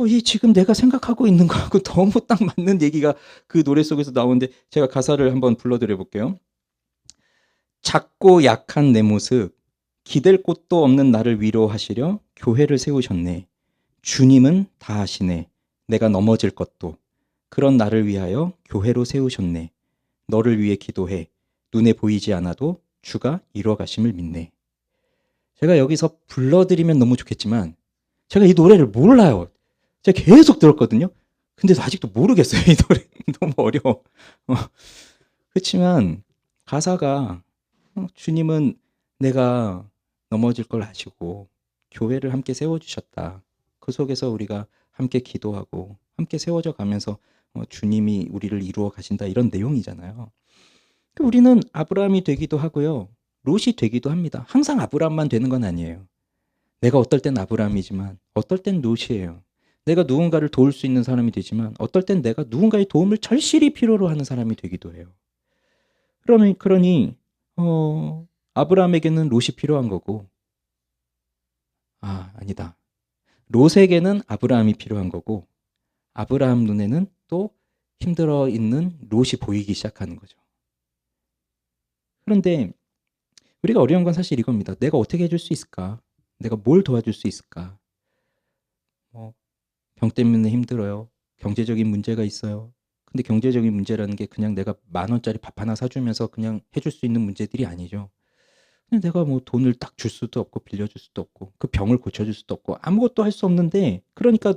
이 지금 내가 생각하고 있는 거하고 너무 딱 맞는 얘기가 그 노래 속에서 나오는데 제가 가사를 한번 불러드려 볼게요. 작고 약한 내 모습, 기댈 곳도 없는 나를 위로하시려 교회를 세우셨네. 주님은 다 아시네. 내가 넘어질 것도. 그런 나를 위하여 교회로 세우셨네. 너를 위해 기도해. 눈에 보이지 않아도 주가 이루어 가심을 믿네. 제가 여기서 불러드리면 너무 좋겠지만 제가 이 노래를 몰라요. 제가 계속 들었거든요. 근데 아직도 모르겠어요. 이 노래 너무 어려워. 그렇지만 가사가 주님은 내가 넘어질 걸 아시고 교회를 함께 세워주셨다. 그 속에서 우리가 함께 기도하고 함께 세워져 가면서 주님이 우리를 이루어 가신다 이런 내용이잖아요. 우리는 아브라함이 되기도 하고요. 롯이 되기도 합니다. 항상 아브라함만 되는 건 아니에요. 내가 어떨 땐 아브라함이지만 어떨 땐 롯이에요. 내가 누군가를 도울 수 있는 사람이 되지만 어떨 땐 내가 누군가의 도움을 절실히 필요로 하는 사람이 되기도 해요. 그러니 아브라함에게는 롯이 필요한 거고 아니다. 롯에게는 아브라함이 필요한 거고 아브라함 눈에는 또 힘들어 있는 롯이 보이기 시작하는 거죠. 그런데 우리가 어려운 건 사실 이겁니다. 내가 어떻게 해줄 수 있을까? 내가 뭘 도와줄 수 있을까? 병 때문에 힘들어요. 경제적인 문제가 있어요. 근데 경제적인 문제라는 게 그냥 내가 10,000원짜리 밥 하나 사주면서 그냥 해줄 수 있는 문제들이 아니죠. 그냥 내가 뭐 돈을 딱 줄 수도 없고 빌려줄 수도 없고 그 병을 고쳐줄 수도 없고 아무것도 할 수 없는데 그러니까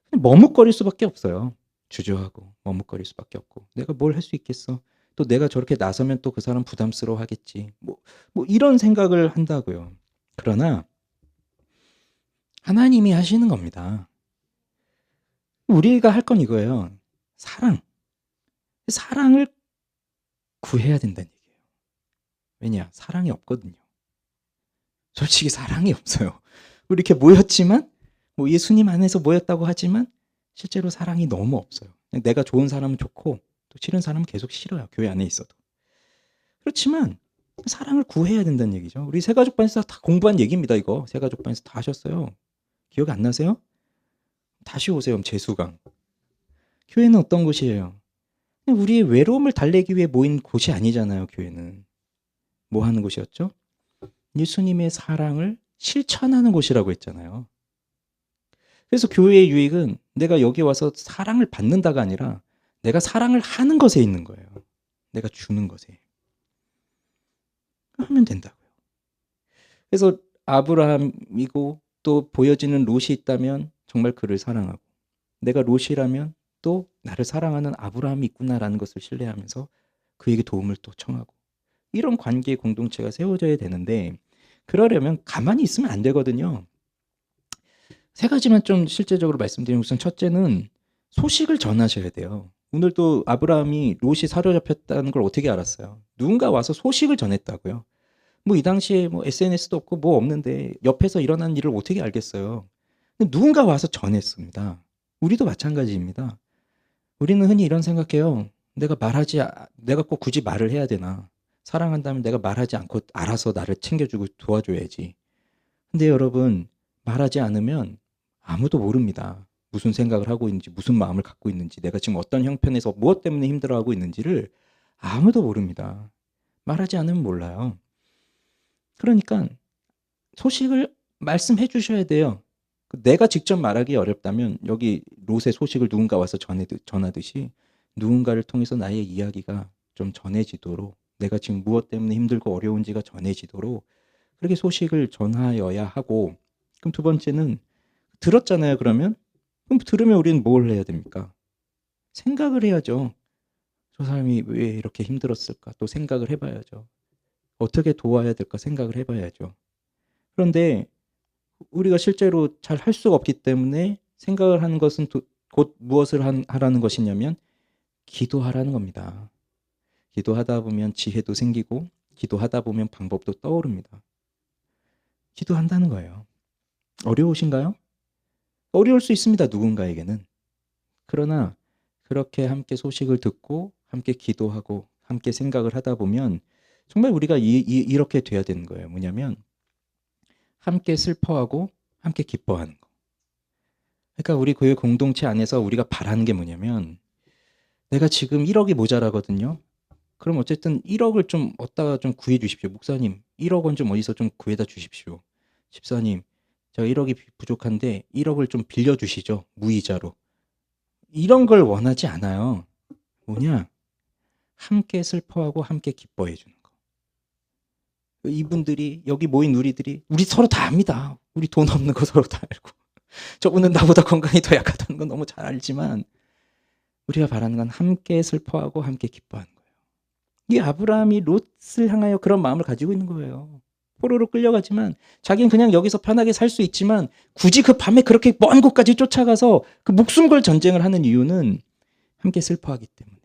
그냥 머뭇거릴 수밖에 없어요. 주저하고 머뭇거릴 수밖에 없고 내가 뭘 할 수 있겠어. 또 내가 저렇게 나서면 또 그 사람 부담스러워 하겠지. 뭐 이런 생각을 한다고요. 그러나 하나님이 하시는 겁니다. 우리가 할 건 이거예요. 사랑을 구해야 된다는 얘기예요. 왜냐? 사랑이 없거든요. 솔직히 사랑이 없어요. 우리 이렇게 모였지만 뭐 예수님 안에서 모였다고 하지만 실제로 사랑이 너무 없어요. 내가 좋은 사람은 좋고 또 싫은 사람은 계속 싫어요. 교회 안에 있어도. 그렇지만 사랑을 구해야 된다는 얘기죠. 우리 새가족반에서 다 공부한 얘기입니다. 이거 새가족반에서 다 하셨어요. 기억 안 나세요? 다시 오세요. 재수강. 교회는 어떤 곳이에요? 우리의 외로움을 달래기 위해 모인 곳이 아니잖아요. 교회는 뭐 하는 곳이었죠? 예수님의 사랑을 실천하는 곳이라고 했잖아요. 그래서 교회의 유익은 내가 여기 와서 사랑을 받는다가 아니라 내가 사랑을 하는 것에 있는 거예요. 내가 주는 것에. 하면 된다고요. 그래서 아브라함이고 또 보여지는 롯이 있다면 정말 그를 사랑하고, 내가 롯이라면 또 나를 사랑하는 아브라함이 있구나라는 것을 신뢰하면서 그에게 도움을 또 청하고, 이런 관계의 공동체가 세워져야 되는데, 그러려면 가만히 있으면 안 되거든요. 세 가지만 좀 실제적으로 말씀드리면, 우선 첫째는 소식을 전하셔야 돼요. 오늘도 아브라함이 롯이 사로잡혔다는 걸 어떻게 알았어요? 누군가 와서 소식을 전했다고요. 뭐 이 당시에 뭐 SNS도 없고 뭐 없는데 옆에서 일어난 일을 어떻게 알겠어요? 누군가 와서 전했습니다. 우리도 마찬가지입니다. 우리는 흔히 이런 생각해요. 내가 꼭 굳이 말을 해야 되나? 사랑한다면 내가 말하지 않고 알아서 나를 챙겨주고 도와줘야지. 근데 여러분, 말하지 않으면 아무도 모릅니다. 무슨 생각을 하고 있는지, 무슨 마음을 갖고 있는지, 내가 지금 어떤 형편에서 무엇 때문에 힘들어하고 있는지를 아무도 모릅니다. 말하지 않으면 몰라요. 그러니까 소식을 말씀해 주셔야 돼요. 내가 직접 말하기 어렵다면 여기 롯의 소식을 누군가 와서 전하듯이 누군가를 통해서 나의 이야기가 좀 전해지도록, 내가 지금 무엇 때문에 힘들고 어려운지가 전해지도록 그렇게 소식을 전하여야 하고, 그럼 두 번째는 들었잖아요. 그럼 들으면 우리는 뭘 해야 됩니까? 생각을 해야죠. 저 사람이 왜 이렇게 힘들었을까? 또 생각을 해봐야죠. 어떻게 도와야 될까 생각을 해봐야죠. 그런데 우리가 실제로 잘 할 수가 없기 때문에 생각을 하는 것은 곧 무엇을 하라는 것이냐면 기도하라는 겁니다. 기도하다 보면 지혜도 생기고, 기도하다 보면 방법도 떠오릅니다. 기도한다는 거예요. 어려우신가요? 어려울 수 있습니다. 누군가에게는. 그러나 그렇게 함께 소식을 듣고 함께 기도하고 함께 생각을 하다 보면 정말 우리가 이렇게 돼야 되는 거예요. 뭐냐면 함께 슬퍼하고 함께 기뻐하는 거. 그러니까 우리 교회 공동체 안에서 우리가 바라는 게 뭐냐면, 내가 지금 1억이 모자라거든요. 그럼 어쨌든 1억을 좀 얻다가 좀 구해 주십시오. 목사님, 1억 원 좀 어디서 좀 구해다 주십시오. 집사님, 제가 1억이 부족한데 1억을 좀 빌려주시죠. 무이자로. 이런 걸 원하지 않아요. 뭐냐? 함께 슬퍼하고 함께 기뻐해 주는 거. 이분들이, 여기 모인 우리 서로 다 압니다. 우리 돈 없는 거 서로 다 알고. 저분은 나보다 건강이 더 약하다는 건 너무 잘 알지만, 우리가 바라는 건 함께 슬퍼하고 함께 기뻐하는 거예요. 이 아브라함이 롯을 향하여 그런 마음을 가지고 있는 거예요. 포로로 끌려가지만 자기는 그냥 여기서 편하게 살 수 있지만 굳이 그 밤에 그렇게 먼 곳까지 쫓아가서 그 목숨 걸 전쟁을 하는 이유는 함께 슬퍼하기 때문에,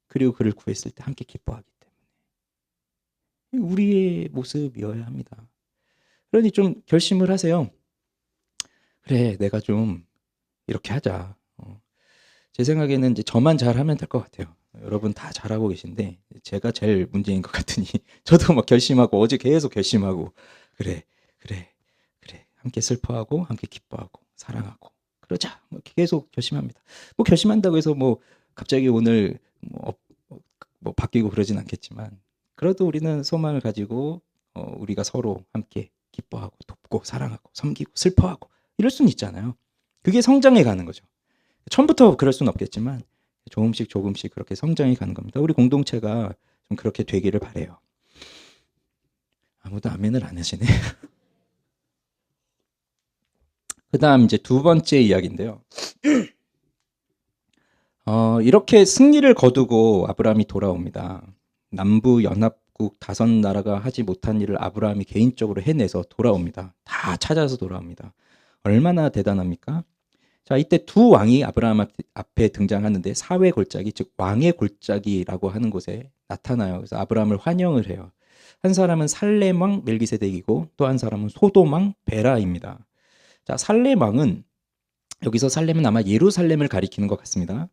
그리고 그를 구했을 때 함께 기뻐하기 때문에. 우리의 모습이어야 합니다. 그러니 좀 결심을 하세요. 그래, 내가 좀 이렇게 하자. 제 생각에는 이제 저만 잘하면 될 것 같아요. 여러분 다 잘하고 계신데 제가 제일 문제인 것 같으니 저도 막 결심하고, 어제 계속 결심하고, 그래 함께 슬퍼하고 함께 기뻐하고 사랑하고 그러자, 뭐 계속 결심합니다. 뭐 결심한다고 해서 뭐 갑자기 오늘 뭐 바뀌고 그러진 않겠지만, 그래도 우리는 소망을 가지고 우리가 서로 함께 기뻐하고 돕고 사랑하고 섬기고 슬퍼하고 이럴 수는 있잖아요. 그게 성장해 가는 거죠. 처음부터 그럴 수는 없겠지만 조금씩 그렇게 성장해 가는 겁니다. 우리 공동체가 좀 그렇게 되기를 바라요. 아무도 아멘을 안 하시네. 그 다음 이제 두 번째 이야기인데요. 이렇게 승리를 거두고 아브라함이 돌아옵니다. 남부 연합국 5나라가 하지 못한 일을 아브라함이 개인적으로 해내서 돌아옵니다. 다 찾아서 돌아옵니다. 얼마나 대단합니까? 자, 이때 두 왕이 아브라함 앞에 등장하는데, 사회 골짜기, 즉 왕의 골짜기라고 하는 곳에 나타나요. 그래서 아브라함을 환영을 해요. 한 사람은 살렘 왕 멜기세덱이고 또 한 사람은 소돔 왕 베라입니다. 자, 살렘 왕은, 여기서 살렘은 아마 예루살렘을 가리키는 것 같습니다.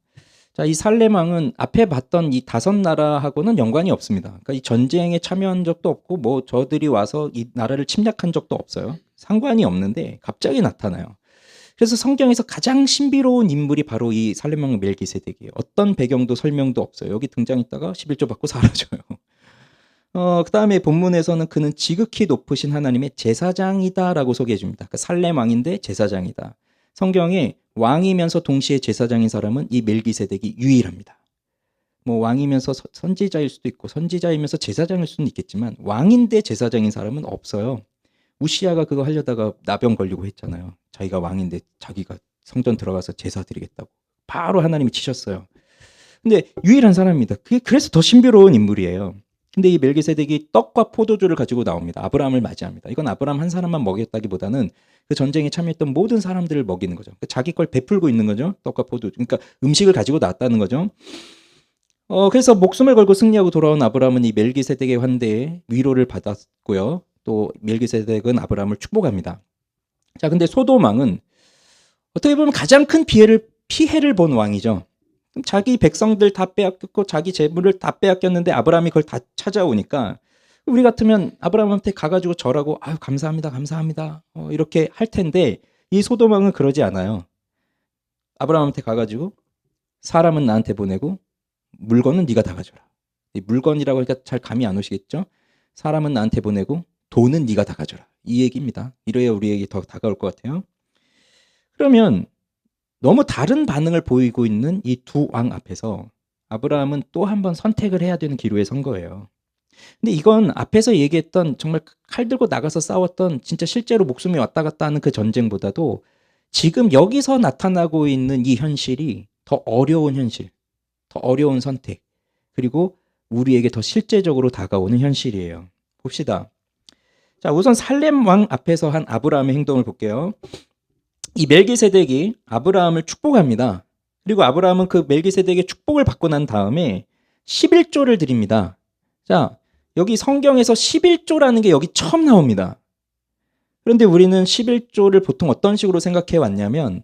자, 이 살렘 왕은 앞에 봤던 이 5나라하고는 연관이 없습니다. 그러니까 이 전쟁에 참여한 적도 없고 뭐 저들이 와서 이 나라를 침략한 적도 없어요. 상관이 없는데 갑자기 나타나요. 그래서 성경에서 가장 신비로운 인물이 바로 이 살렘 왕 멜기세덱이에요. 어떤 배경도 설명도 없어요. 여기 등장했다가 11조 받고 사라져요. 그다음에 본문에서는 그는 지극히 높으신 하나님의 제사장이다라고 소개해 줍니다. 그러니까 살렘 왕인데 제사장이다. 성경에 왕이면서 동시에 제사장인 사람은 이 멜기세덱이 유일합니다. 뭐 왕이면서 선지자일 수도 있고 선지자이면서 제사장일 수는 있겠지만 왕인데 제사장인 사람은 없어요. 우시아가 그거 하려다가 나병 걸리고 했잖아요. 자기가 왕인데 자기가 성전 들어가서 제사 드리겠다고. 바로 하나님이 치셨어요. 근데 유일한 사람입니다. 그래서 더 신비로운 인물이에요. 근데 이 멜기세덱이 떡과 포도주를 가지고 나옵니다. 아브라함을 맞이합니다. 이건 아브라함 한 사람만 먹였다기보다는 그 전쟁에 참여했던 모든 사람들을 먹이는 거죠. 그러니까 자기 걸 베풀고 있는 거죠. 떡과 포도주. 그러니까 음식을 가지고 나왔다는 거죠. 그래서 목숨을 걸고 승리하고 돌아온 아브라함은 이 멜기세덱의 환대에 위로를 받았고요. 또 멜기세덱은 아브라함을 축복합니다. 자, 근데 소돔 왕은 어떻게 보면 가장 큰 피해를 본 왕이죠. 자기 백성들 다 빼앗겼고 자기 재물을 다 빼앗겼는데 아브라함이 그걸 다 찾아오니까 우리 같으면 아브라함한테 가가지고 절하고 아유 감사합니다 감사합니다 이렇게 할 텐데 이 소돔 왕은 그러지 않아요. 아브라함한테 가가지고 사람은 나한테 보내고 물건은 네가 다 가져라. 이 물건이라고 하니까 잘 감이 안 오시겠죠? 사람은 나한테 보내고 돈은 네가 다 가져라. 이 얘기입니다. 이래야 우리에게 더 다가올 것 같아요. 그러면 너무 다른 반응을 보이고 있는 이 두 왕 앞에서 아브라함은 또 한 번 선택을 해야 되는 기로에 선 거예요. 근데 이건 앞에서 얘기했던 정말 칼 들고 나가서 싸웠던 진짜 실제로 목숨이 왔다 갔다 하는 그 전쟁보다도 지금 여기서 나타나고 있는 이 현실이 더 어려운 현실, 더 어려운 선택, 그리고 우리에게 더 실제적으로 다가오는 현실이에요. 봅시다. 자, 우선 살렘 왕 앞에서 한 아브라함의 행동을 볼게요. 이 멜기세덱이 아브라함을 축복합니다. 그리고 아브라함은 그 멜기세덱의 축복을 받고 난 다음에 11조를 드립니다. 자, 여기 성경에서 11조라는 게 여기 처음 나옵니다. 그런데 우리는 11조를 보통 어떤 식으로 생각해 왔냐면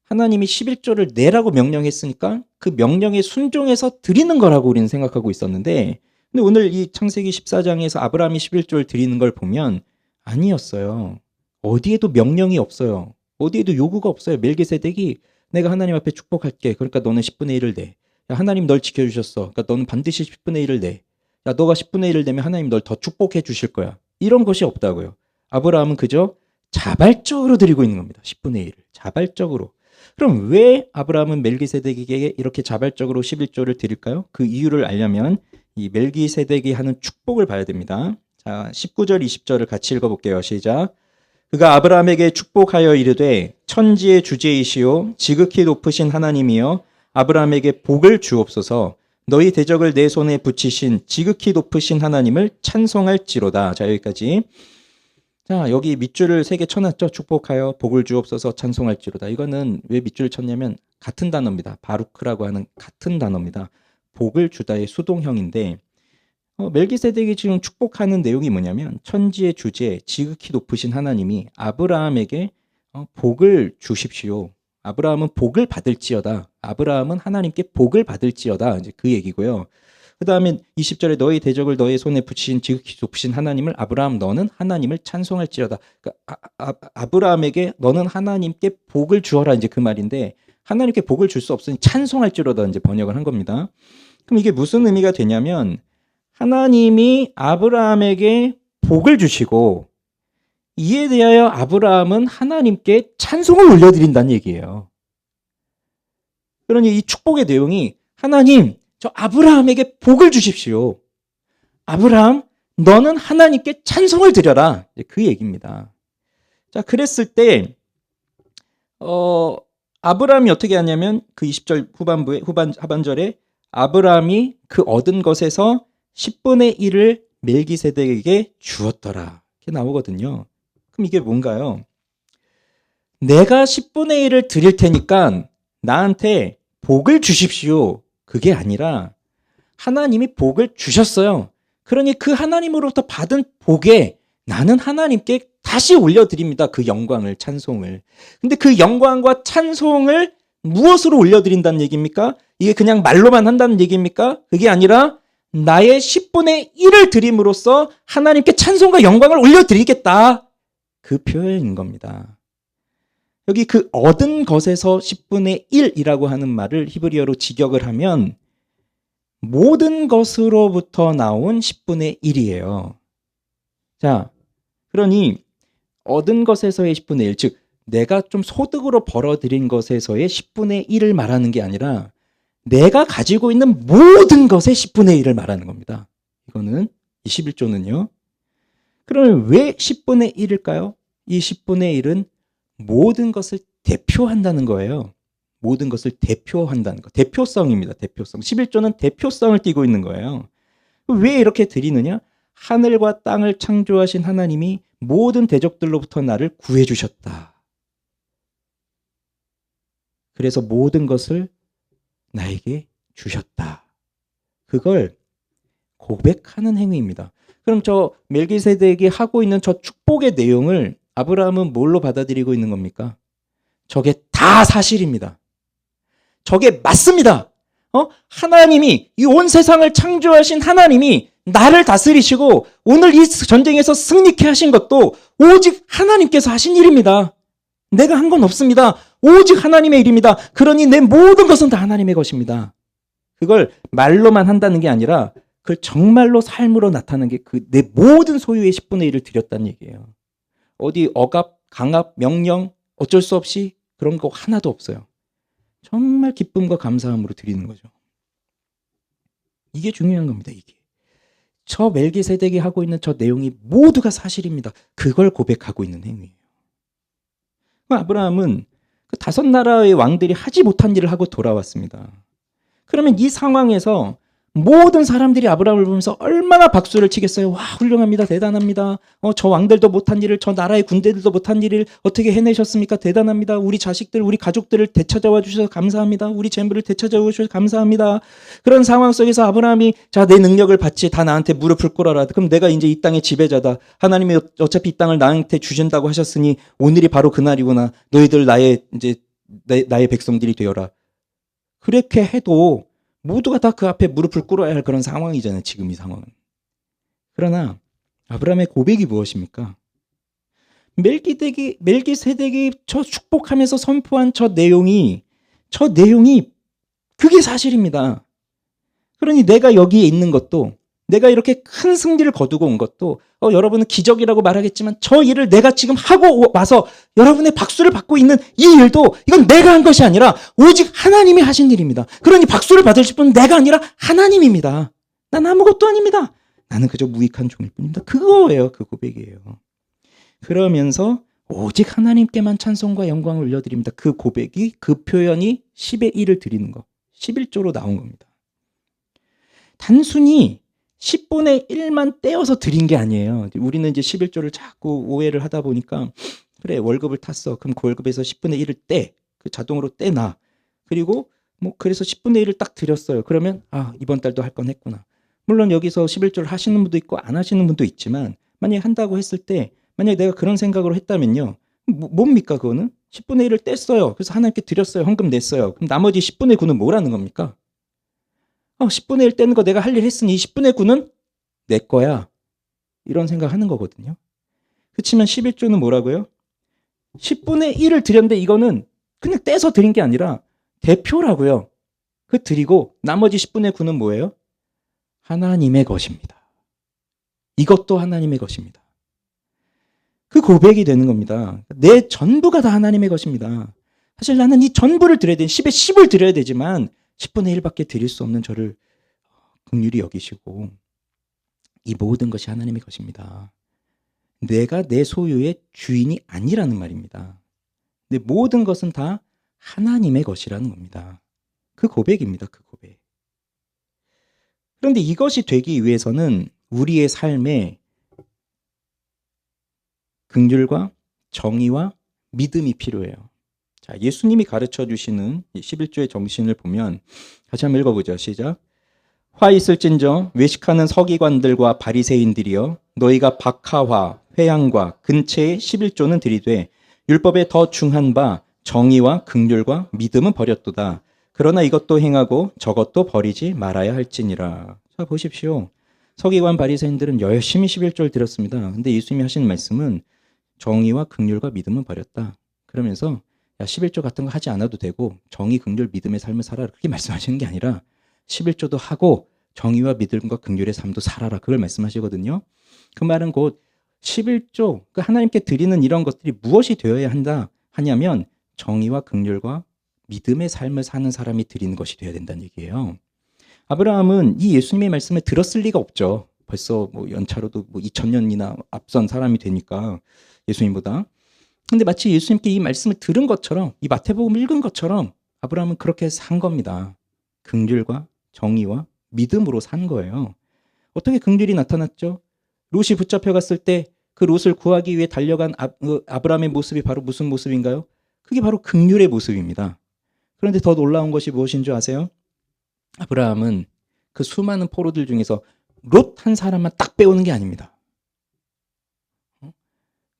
하나님이 11조를 내라고 명령했으니까 그 명령에 순종해서 드리는 거라고 우리는 생각하고 있었는데 근데 오늘 이 창세기 14장에서 아브라함이 11조를 드리는 걸 보면 아니었어요. 어디에도 명령이 없어요. 어디에도 요구가 없어요. 멜기세덱이 내가 하나님 앞에 축복할게. 그러니까 너는 10분의 1을 내. 야, 하나님 널 지켜주셨어. 그러니까 너는 반드시 10분의 1을 내. 야, 너가 10분의 1을 내면 하나님 널 더 축복해 주실 거야. 이런 것이 없다고요. 아브라함은 그저 자발적으로 드리고 있는 겁니다. 10분의 1을. 자발적으로. 그럼 왜 아브라함은 멜기세덱에게 이렇게 자발적으로 11조를 드릴까요? 그 이유를 알려면 이 멜기세덱이 하는 축복을 봐야 됩니다. 자, 19절, 20절을 같이 읽어볼게요. 시작. 그가 아브라함에게 축복하여 이르되 천지의 주제이시오 지극히 높으신 하나님이여 아브라함에게 복을 주옵소서 너희 대적을 내 손에 붙이신 지극히 높으신 하나님을 찬송할지로다. 자, 여기까지. 자, 여기 밑줄을 3개 쳐놨죠. 축복하여 복을 주옵소서 찬송할지로다. 이거는 왜 밑줄을 쳤냐면 같은 단어입니다. 바루크라고 하는 같은 단어입니다. 복을 주다의 수동형인데 멜기세덱이 지금 축복하는 내용이 뭐냐면 천지의 주제 지극히 높으신 하나님이 아브라함에게 복을 주십시오. 아브라함은 복을 받을지어다. 아브라함은 하나님께 복을 받을지어다. 이제 그 얘기고요. 그 다음에 20절에 너희 대적을 너의 손에 붙이신 지극히 높으신 하나님을 아브라함 너는 하나님을 찬송할지어다. 그러니까 아브라함에게 너는 하나님께 복을 주어라 이제 그 말인데 하나님께 복을 줄 수 없으니 찬송할지로다 이제 번역을 한 겁니다. 그럼 이게 무슨 의미가 되냐면 하나님이 아브라함에게 복을 주시고 이에 대하여 아브라함은 하나님께 찬송을 올려드린다는 얘기예요. 그러니 이 축복의 내용이 하나님 저 아브라함에게 복을 주십시오. 아브라함 너는 하나님께 찬송을 드려라. 그 얘기입니다. 자, 그랬을 때 아브라함이 어떻게 하냐면 그 20절 하반절에 아브라함이 그 얻은 것에서 10분의 1을 멜기세덱에게 주었더라. 이렇게 나오거든요. 그럼 이게 뭔가요? 내가 10분의 1을 드릴 테니까 나한테 복을 주십시오. 그게 아니라 하나님이 복을 주셨어요. 그러니 그 하나님으로부터 받은 복에 나는 하나님께 다시 올려드립니다. 그 영광을, 찬송을. 근데 그 영광과 찬송을 무엇으로 올려드린다는 얘기입니까? 이게 그냥 말로만 한다는 얘기입니까? 그게 아니라 나의 10분의 1을 드림으로써 하나님께 찬송과 영광을 올려드리겠다. 그 표현인 겁니다. 여기 그 얻은 것에서 10분의 1이라고 하는 말을 히브리어로 직역을 하면 모든 것으로부터 나온 10분의 1이에요. 자, 그러니 얻은 것에서의 10분의 1, 즉 내가 좀 소득으로 벌어들인 것에서의 10분의 1을 말하는 게 아니라 내가 가지고 있는 모든 것의 10분의 1을 말하는 겁니다. 이거는 21조는요. 그러면 왜 10분의 1일까요? 이 10분의 1은 모든 것을 대표한다는 거예요. 모든 것을 대표한다는 거. 대표성입니다. 대표성. 11조는 대표성을 띠고 있는 거예요. 왜 이렇게 드리느냐? 하늘과 땅을 창조하신 하나님이 모든 대적들로부터 나를 구해 주셨다. 그래서 모든 것을 나에게 주셨다. 그걸 고백하는 행위입니다. 그럼 저 멜기세덱이 하고 있는 저 축복의 내용을 아브라함은 뭘로 받아들이고 있는 겁니까? 저게 다 사실입니다. 저게 맞습니다. 하나님이 이 온 세상을 창조하신 하나님이 나를 다스리시고 오늘 이 전쟁에서 승리케 하신 것도 오직 하나님께서 하신 일입니다. 내가 한 건 없습니다. 오직 하나님의 일입니다. 그러니 내 모든 것은 다 하나님의 것입니다. 그걸 말로만 한다는 게 아니라 그걸 정말로 삶으로 나타나는 게 그 내 모든 소유의 10분의 1을 드렸다는 얘기예요. 어디 억압, 강압, 명령 어쩔 수 없이 그런 거 하나도 없어요. 정말 기쁨과 감사함으로 드리는 거죠. 이게 중요한 겁니다. 이게. 저 멜기세덱이 하고 있는 저 내용이 모두가 사실입니다. 그걸 고백하고 있는 행위예요. 아브라함은 그 5나라의 왕들이 하지 못한 일을 하고 돌아왔습니다. 그러면 이 상황에서 모든 사람들이 아브라함을 보면서 얼마나 박수를 치겠어요. 와, 훌륭합니다. 대단합니다. 저 왕들도 못한 일을, 저 나라의 군대들도 못한 일을 어떻게 해내셨습니까? 대단합니다. 우리 자식들, 우리 가족들을 되찾아와 주셔서 감사합니다. 우리 재물을 되찾아와 주셔서 감사합니다. 그런 상황 속에서 아브라함이 자, 내 능력을 받지. 다 나한테 무릎을 꿇어라. 그럼 내가 이제 이 땅의 지배자다. 하나님이 어차피 이 땅을 나한테 주신다고 하셨으니 오늘이 바로 그날이구나. 너희들 나의 백성들이 되어라. 그렇게 해도 모두가 다 그 앞에 무릎을 꿇어야 할 그런 상황이잖아요. 지금 이 상황은. 그러나 아브라함의 고백이 무엇입니까? 멜기세덱이 저 축복하면서 선포한 저 내용이 그게 사실입니다. 그러니 내가 여기에 있는 것도, 내가 이렇게 큰 승리를 거두고 온 것도 여러분은 기적이라고 말하겠지만 저 일을 내가 지금 하고 와서 여러분의 박수를 받고 있는 이 일도 이건 내가 한 것이 아니라 오직 하나님이 하신 일입니다. 그러니 박수를 받으실 분은 내가 아니라 하나님입니다. 난 아무것도 아닙니다. 나는 그저 무익한 종일 뿐입니다. 그거예요. 그 고백이에요. 그러면서 오직 하나님께만 찬송과 영광을 올려드립니다. 그 고백이, 그 표현이 10의 1을 드리는 거, 11조로 나온 겁니다. 단순히 10분의 1만 떼어서 드린 게 아니에요. 우리는 이제 11조를 자꾸 오해를 하다 보니까 그래, 월급을 탔어. 그럼 그 월급에서 10분의 1을 떼. 그 자동으로 떼놔. 그리고 그래서 10분의 1을 딱 드렸어요. 그러면 이번 달도 할 건 했구나. 물론 여기서 11조를 하시는 분도 있고 안 하시는 분도 있지만 만약에 한다고 했을 때 만약에 내가 그런 생각으로 했다면요. 뭡니까 그거는? 10분의 1을 뗐어요. 그래서 하나님께 드렸어요. 헌금 냈어요. 그럼 나머지 10분의 9는 뭐라는 겁니까? 10분의 1 떼는 거 내가 할 일 했으니 10분의 9는 내 거야. 이런 생각하는 거거든요. 그치만 11조는 뭐라고요? 10분의 1을 드렸는데 이거는 그냥 떼서 드린 게 아니라 대표라고요. 그 드리고 나머지 10분의 9는 뭐예요? 하나님의 것입니다. 이것도 하나님의 것입니다. 그 고백이 되는 겁니다. 내 전부가 다 하나님의 것입니다. 사실 나는 이 전부를 드려야 돼. 10에 10을 드려야 되지만 10분의 1밖에 드릴 수 없는 저를 긍휼히 여기시고 이 모든 것이 하나님의 것입니다. 내가 내 소유의 주인이 아니라는 말입니다. 내 모든 것은 다 하나님의 것이라는 겁니다. 그 고백입니다. 그 고백. 그런데 이것이 되기 위해서는 우리의 삶에 긍휼과 정의와 믿음이 필요해요. 자, 예수님이 가르쳐 주시는 11조의 정신을 보면 다시 한번 읽어보죠. 시작. 화 있을진저 외식하는 서기관들과 바리새인들이여 너희가 박하와 회향과 근체의 11조는 드리되 율법에 더 중한 바 정의와 긍휼과 믿음은 버렸도다. 그러나 이것도 행하고 저것도 버리지 말아야 할지니라. 자, 보십시오. 서기관 바리새인들은 열심히 11절 드렸습니다. 근데 예수님이 하시는 말씀은 정의와 긍휼과 믿음은 버렸다. 그러면서 야, 11조 같은 거 하지 않아도 되고 정의, 긍휼, 믿음의 삶을 살아라. 그렇게 말씀하시는 게 아니라 11조도 하고 정의와 믿음과 긍휼의 삶도 살아라. 그걸 말씀하시거든요. 그 말은 곧 11조, 그 하나님께 드리는 이런 것들이 무엇이 되어야 하냐면 정의와 긍휼과 믿음의 삶을 사는 사람이 드리는 것이 되어야 된다는 얘기예요. 아브라함은 이 예수님의 말씀을 들었을 리가 없죠. 벌써 뭐 연차로도 뭐 2000년이나 앞선 사람이 되니까 예수님보다. 근데 마치 예수님께 이 말씀을 들은 것처럼, 이 마태복음 읽은 것처럼 아브라함은 그렇게 산 겁니다. 긍휼과 정의와 믿음으로 산 거예요. 어떻게 긍휼이 나타났죠? 롯이 붙잡혀갔을 때 그 롯을 구하기 위해 달려간 아브라함의 모습이 바로 무슨 모습인가요? 그게 바로 긍휼의 모습입니다. 그런데 더 놀라운 것이 무엇인 줄 아세요? 아브라함은 그 수많은 포로들 중에서 롯 한 사람만 딱 빼오는 게 아닙니다.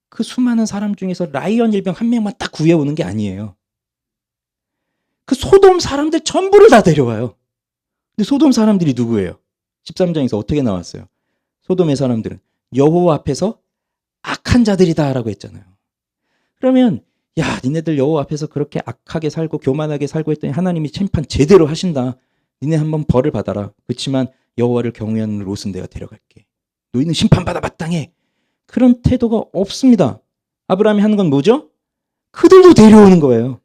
그 수많은 사람 중에서 라이언 일병 한 명만 딱 구해오는 게 아니에요. 그 소돔 사람들 전부를 다 데려와요. 근데 소돔 사람들이 누구예요? 13장에서 어떻게 나왔어요? 소돔의 사람들은 여호와 앞에서 악한 자들이다라고 했잖아요. 그러면 야, 니네들 여호와 앞에서 그렇게 악하게 살고 교만하게 살고 했더니 하나님이 심판 제대로 하신다. 니네 한번 벌을 받아라. 그렇지만 여호와를 경외하는 롯은 내가 데려갈게. 너희는 심판받아 마땅해. 그런 태도가 없습니다. 아브라함이 하는 건 뭐죠? 그들도 데려오는 거예요.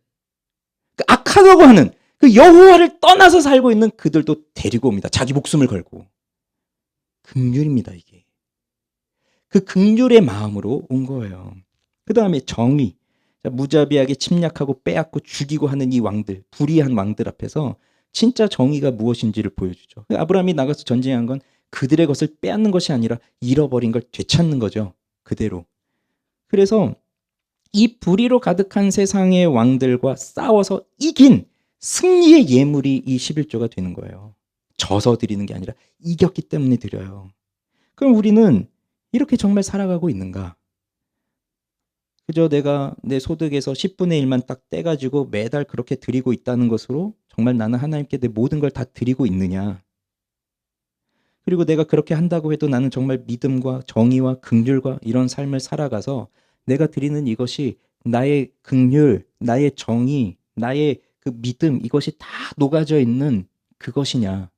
그 악하다고 하는 그 여호와를 떠나서 살고 있는 그들도 데리고 옵니다. 자기 목숨을 걸고. 긍휼입니다, 이게. 그 긍휼의 마음으로 온 거예요. 그 다음에 정의. 무자비하게 침략하고 빼앗고 죽이고 하는 이 왕들, 불의한 왕들 앞에서 진짜 정의가 무엇인지를 보여주죠. 아브라함이 나가서 전쟁한 건 그들의 것을 빼앗는 것이 아니라 잃어버린 걸 되찾는 거죠. 그대로. 그래서 이 불의로 가득한 세상의 왕들과 싸워서 이긴 승리의 예물이 이 11조가 되는 거예요. 져서 드리는 게 아니라 이겼기 때문에 드려요. 그럼 우리는 이렇게 정말 살아가고 있는가? 그저 내가 내 소득에서 10분의 1만 딱 떼가지고 매달 그렇게 드리고 있다는 것으로 정말 나는 하나님께 내 모든 걸 다 드리고 있느냐? 그리고 내가 그렇게 한다고 해도 나는 정말 믿음과 정의와 긍휼과 이런 삶을 살아가서 내가 드리는 이것이 나의 긍휼, 나의 정의, 나의 그 믿음 이것이 다 녹아져 있는 그것이냐?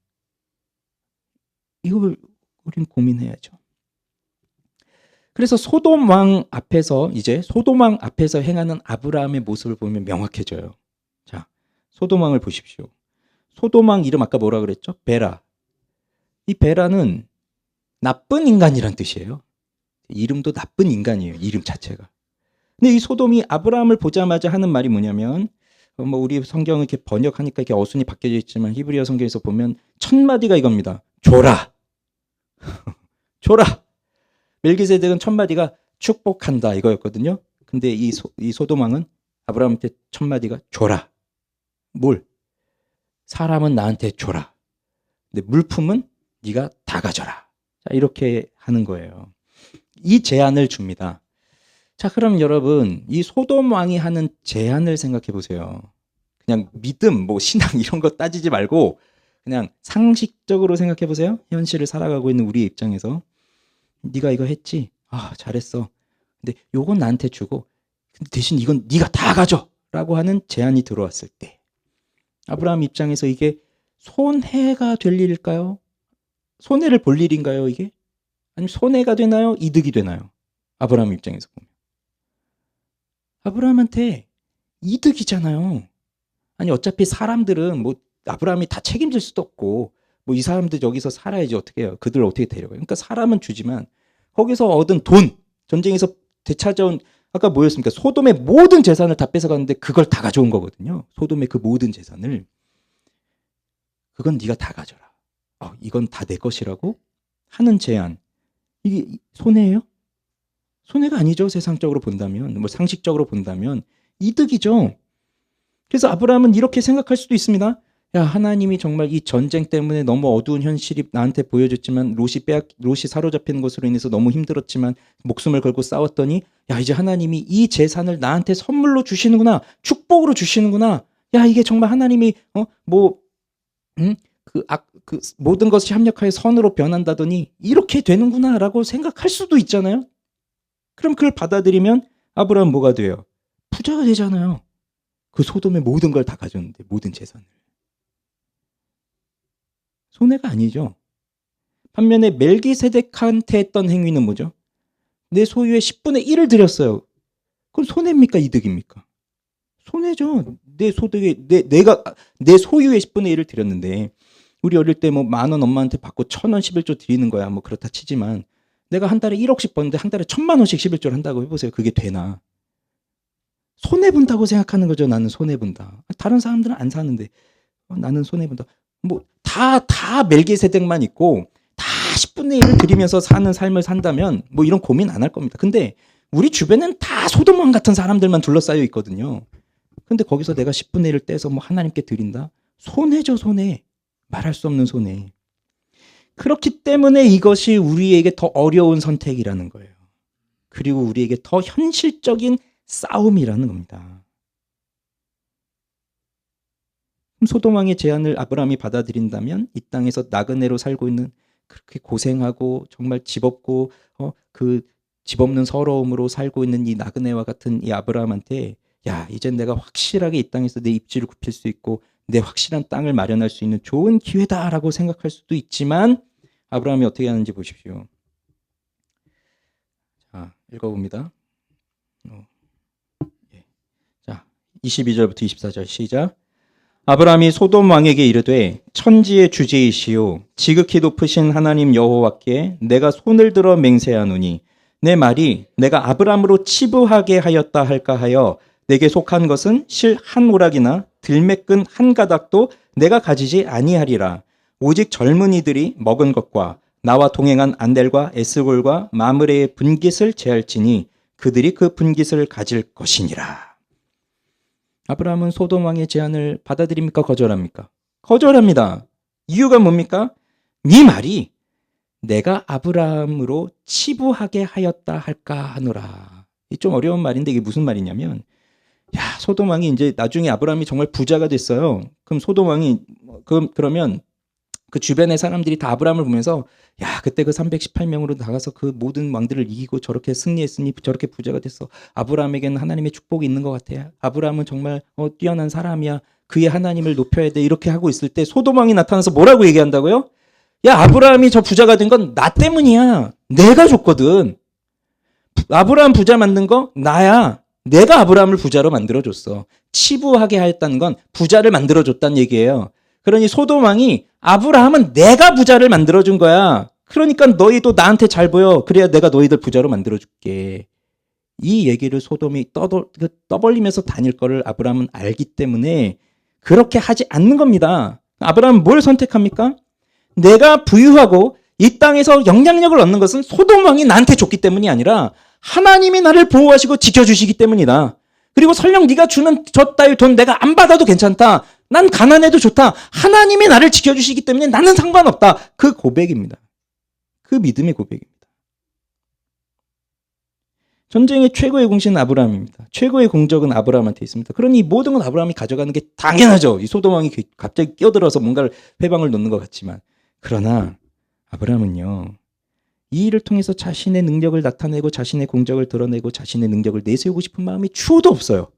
이걸 우린 고민해야죠. 그래서 소돔 왕 앞에서 행하는 아브라함의 모습을 보면 명확해져요. 자, 소돔 왕을 보십시오. 소돔 왕 이름 아까 뭐라 그랬죠? 베라. 이 베라는 나쁜 인간이란 뜻이에요. 이름도 나쁜 인간이에요. 이름 자체가. 근데 이 소돔이 아브라함을 보자마자 하는 말이 뭐냐면 뭐 우리 성경을 이렇게 번역하니까 이렇게 어순이 바뀌어져 있지만 히브리어 성경에서 보면 첫 마디가 이겁니다. 줘라. 줘라. 멜기세덱은 첫 마디가 축복한다 이거였거든요. 근데 이 소돔 왕은 아브라함한테 첫 마디가 줘라. 뭘? 사람은 나한테 줘라. 근데 물품은 네가 다 가져라. 자, 이렇게 하는 거예요. 이 제안을 줍니다. 자, 그럼 여러분 이 소돔 왕이 하는 제안을 생각해 보세요. 그냥 믿음, 뭐 신앙 이런 거 따지지 말고 그냥 상식적으로 생각해 보세요. 현실을 살아가고 있는 우리 입장에서 네가 이거 했지? 아, 잘했어. 근데 요건 나한테 주고 근데 대신 이건 네가 다 가져 라고 하는 제안이 들어왔을 때 아브라함 입장에서 이게 손해가 될 일일까요? 손해를 볼 일인가요, 이게? 아니면 손해가 되나요? 이득이 되나요? 아브라함 입장에서 보면. 아브라함한테 이득이잖아요. 아니, 어차피 사람들은 뭐 아브라함이 다 책임질 수도 없고 뭐 이 사람들 여기서 살아야지 어떻게 해요? 그들을 어떻게 데려가요? 그러니까 사람은 주지만 거기서 얻은 돈, 전쟁에서 되찾아온 아까 뭐였습니까? 소돔의 모든 재산을 다 뺏어갔는데 그걸 다 가져온 거거든요. 소돔의 그 모든 재산을. 그건 네가 다 가져라. 이건 다 내 것이라고 하는 제안. 이게 손해예요? 손해가 아니죠. 세상적으로 본다면. 뭐 상식적으로 본다면 이득이죠. 그래서 아브라함은 이렇게 생각할 수도 있습니다. 야, 하나님이 정말 이 전쟁 때문에 너무 어두운 현실이 나한테 보여줬지만 롯이 사로잡히는 것으로 인해서 너무 힘들었지만 목숨을 걸고 싸웠더니 야, 이제 하나님이 이 재산을 나한테 선물로 주시는구나. 축복으로 주시는구나. 야, 이게 정말 하나님이 그 모든 것이 합력하여 선으로 변한다더니 이렇게 되는구나라고 생각할 수도 있잖아요. 그럼 그걸 받아들이면 아브라함 뭐가 돼요? 부자가 되잖아요. 그 소돔의 모든 걸 다 가졌는데, 모든 재산을. 손해가 아니죠. 반면에 멜기세덱한테 했던 행위는 뭐죠? 내 소유의 10분의 1을 드렸어요. 그럼 손해입니까? 이득입니까? 손해죠. 내 소득의 내 소유의 10분의 1을 드렸는데 우리 어릴 때 뭐 10,000원 엄마한테 받고 1,000원 11조 드리는 거야. 뭐 그렇다 치지만 내가 한 달에 1억씩 버는데 한 달에 1,000,000원씩 11조를 한다고 해보세요. 그게 되나? 손해 본다고 생각하는 거죠. 나는 손해 본다. 다른 사람들은 안 사는데 나는 손해 본다. 뭐 다 멜기세덱만 있고 다 10분의 1을 드리면서 사는 삶을 산다면 뭐 이런 고민 안 할 겁니다. 근데 우리 주변엔 다 소돔왕 같은 사람들만 둘러싸여 있거든요. 근데 거기서 내가 10분의 1을 떼서 뭐 하나님께 드린다? 손해죠, 손해. 말할 수 없는 손해. 그렇기 때문에 이것이 우리에게 더 어려운 선택이라는 거예요. 그리고 우리에게 더 현실적인 싸움이라는 겁니다. 소돔왕의 제안을 아브라함이 받아들인다면 이 땅에서 나그네로 살고 있는 그렇게 고생하고 정말 집 없고 그 집 없는 서러움으로 살고 있는 이 나그네와 같은 이 아브라함한테 야, 이젠 내가 확실하게 이 땅에서 내 입지를 굽힐 수 있고 내 확실한 땅을 마련할 수 있는 좋은 기회다라고 생각할 수도 있지만 아브라함이 어떻게 하는지 보십시오. 자, 읽어봅니다. 자, 22절부터 24절 시작. 아브라함이 소돔 왕에게 이르되 천지의 주제이시오 지극히 높으신 하나님 여호와께 내가 손을 들어 맹세하노니 내 말이 내가 아브라함으로 치부하게 하였다 할까 하여 내게 속한 것은 실 한 오락이나 들매끈 한 가닥도 내가 가지지 아니하리라. 오직 젊은이들이 먹은 것과 나와 동행한 안델과 에스골과 마므레의 분깃을 제할지니 그들이 그 분깃을 가질 것이니라. 아브라함은 소돔 왕의 제안을 받아들입니까? 거절합니까? 거절합니다. 이유가 뭡니까? 네 말이 내가 아브라함으로 치부하게 하였다 할까 하노라. 이 좀 어려운 말인데 이게 무슨 말이냐면 야, 소돔 왕이 이제 나중에 아브라함이 정말 부자가 됐어요. 그럼 소돔 왕이 그러면 그 주변의 사람들이 다 아브라함을 보면서 야, 그때 그 318명으로 나가서 그 모든 왕들을 이기고 저렇게 승리했으니 저렇게 부자가 됐어. 아브라함에게는 하나님의 축복이 있는 것 같아. 아브라함은 정말 뛰어난 사람이야. 그의 하나님을 높여야 돼. 이렇게 하고 있을 때 소돔 왕이 나타나서 뭐라고 얘기한다고요? 야, 아브라함이 저 부자가 된 건 나 때문이야. 내가 줬거든. 아브라함 부자 만든 거 나야. 내가 아브라함을 부자로 만들어줬어. 치부하게 하였다는 건 부자를 만들어줬다는 얘기예요. 그러니 소돔 왕이 아브라함은 내가 부자를 만들어준 거야. 그러니까 너희도 나한테 잘 보여. 그래야 내가 너희들 부자로 만들어줄게. 이 얘기를 소돔이 떠벌리면서 다닐 거를 아브라함은 알기 때문에 그렇게 하지 않는 겁니다. 아브라함은 뭘 선택합니까? 내가 부유하고 이 땅에서 영향력을 얻는 것은 소돔 왕이 나한테 줬기 때문이 아니라 하나님이 나를 보호하시고 지켜주시기 때문이다. 그리고 설령 네가 주는 저 따위 돈 내가 안 받아도 괜찮다. 난 가난해도 좋다. 하나님이 나를 지켜주시기 때문에 나는 상관없다. 그 고백입니다. 그 믿음의 고백입니다. 전쟁의 최고의 공신은 아브라함입니다. 최고의 공적은 아브라함한테 있습니다. 그러니 모든 건 아브라함이 가져가는 게 당연하죠. 이 소돔 왕이 갑자기 끼어들어서 뭔가를 회방을 놓는 것 같지만 그러나 아브라함은요. 이 일을 통해서 자신의 능력을 나타내고 자신의 공적을 드러내고 자신의 능력을 내세우고 싶은 마음이 추호도 없어요.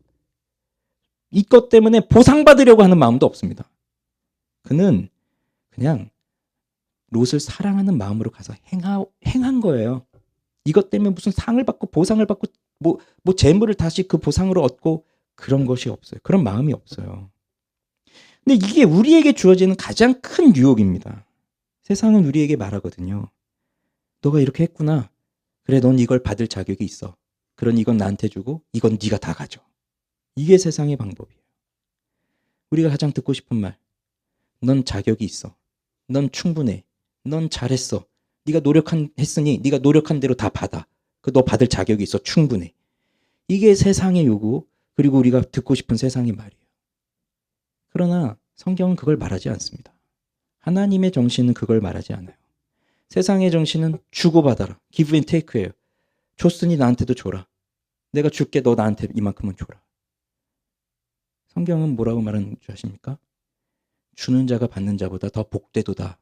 이것 때문에 보상받으려고 하는 마음도 없습니다. 그는 그냥 롯을 사랑하는 마음으로 가서 행한 거예요. 이것 때문에 무슨 상을 받고 보상을 받고 뭐 재물을 다시 그 보상으로 얻고 그런 것이 없어요. 그런 마음이 없어요. 근데 이게 우리에게 주어지는 가장 큰 유혹입니다. 세상은 우리에게 말하거든요. 너가 이렇게 했구나. 그래, 넌 이걸 받을 자격이 있어. 그러니 이건 나한테 주고 이건 네가 다 가져. 이게 세상의 방법이에요. 우리가 가장 듣고 싶은 말. 넌 자격이 있어. 넌 충분해. 넌 잘했어. 네가 했으니 네가 노력한 대로 다 받아. 너 받을 자격이 있어. 충분해. 이게 세상의 요구, 그리고 우리가 듣고 싶은 세상의 말이에요. 그러나 성경은 그걸 말하지 않습니다. 하나님의 정신은 그걸 말하지 않아요. 세상의 정신은 주고받아라. give and take예요. 줬으니 나한테도 줘라. 내가 줄게, 너 나한테 이만큼은 줘라. 성경은 뭐라고 말하는 줄 아십니까? 주는 자가 받는 자보다 더 복되도다.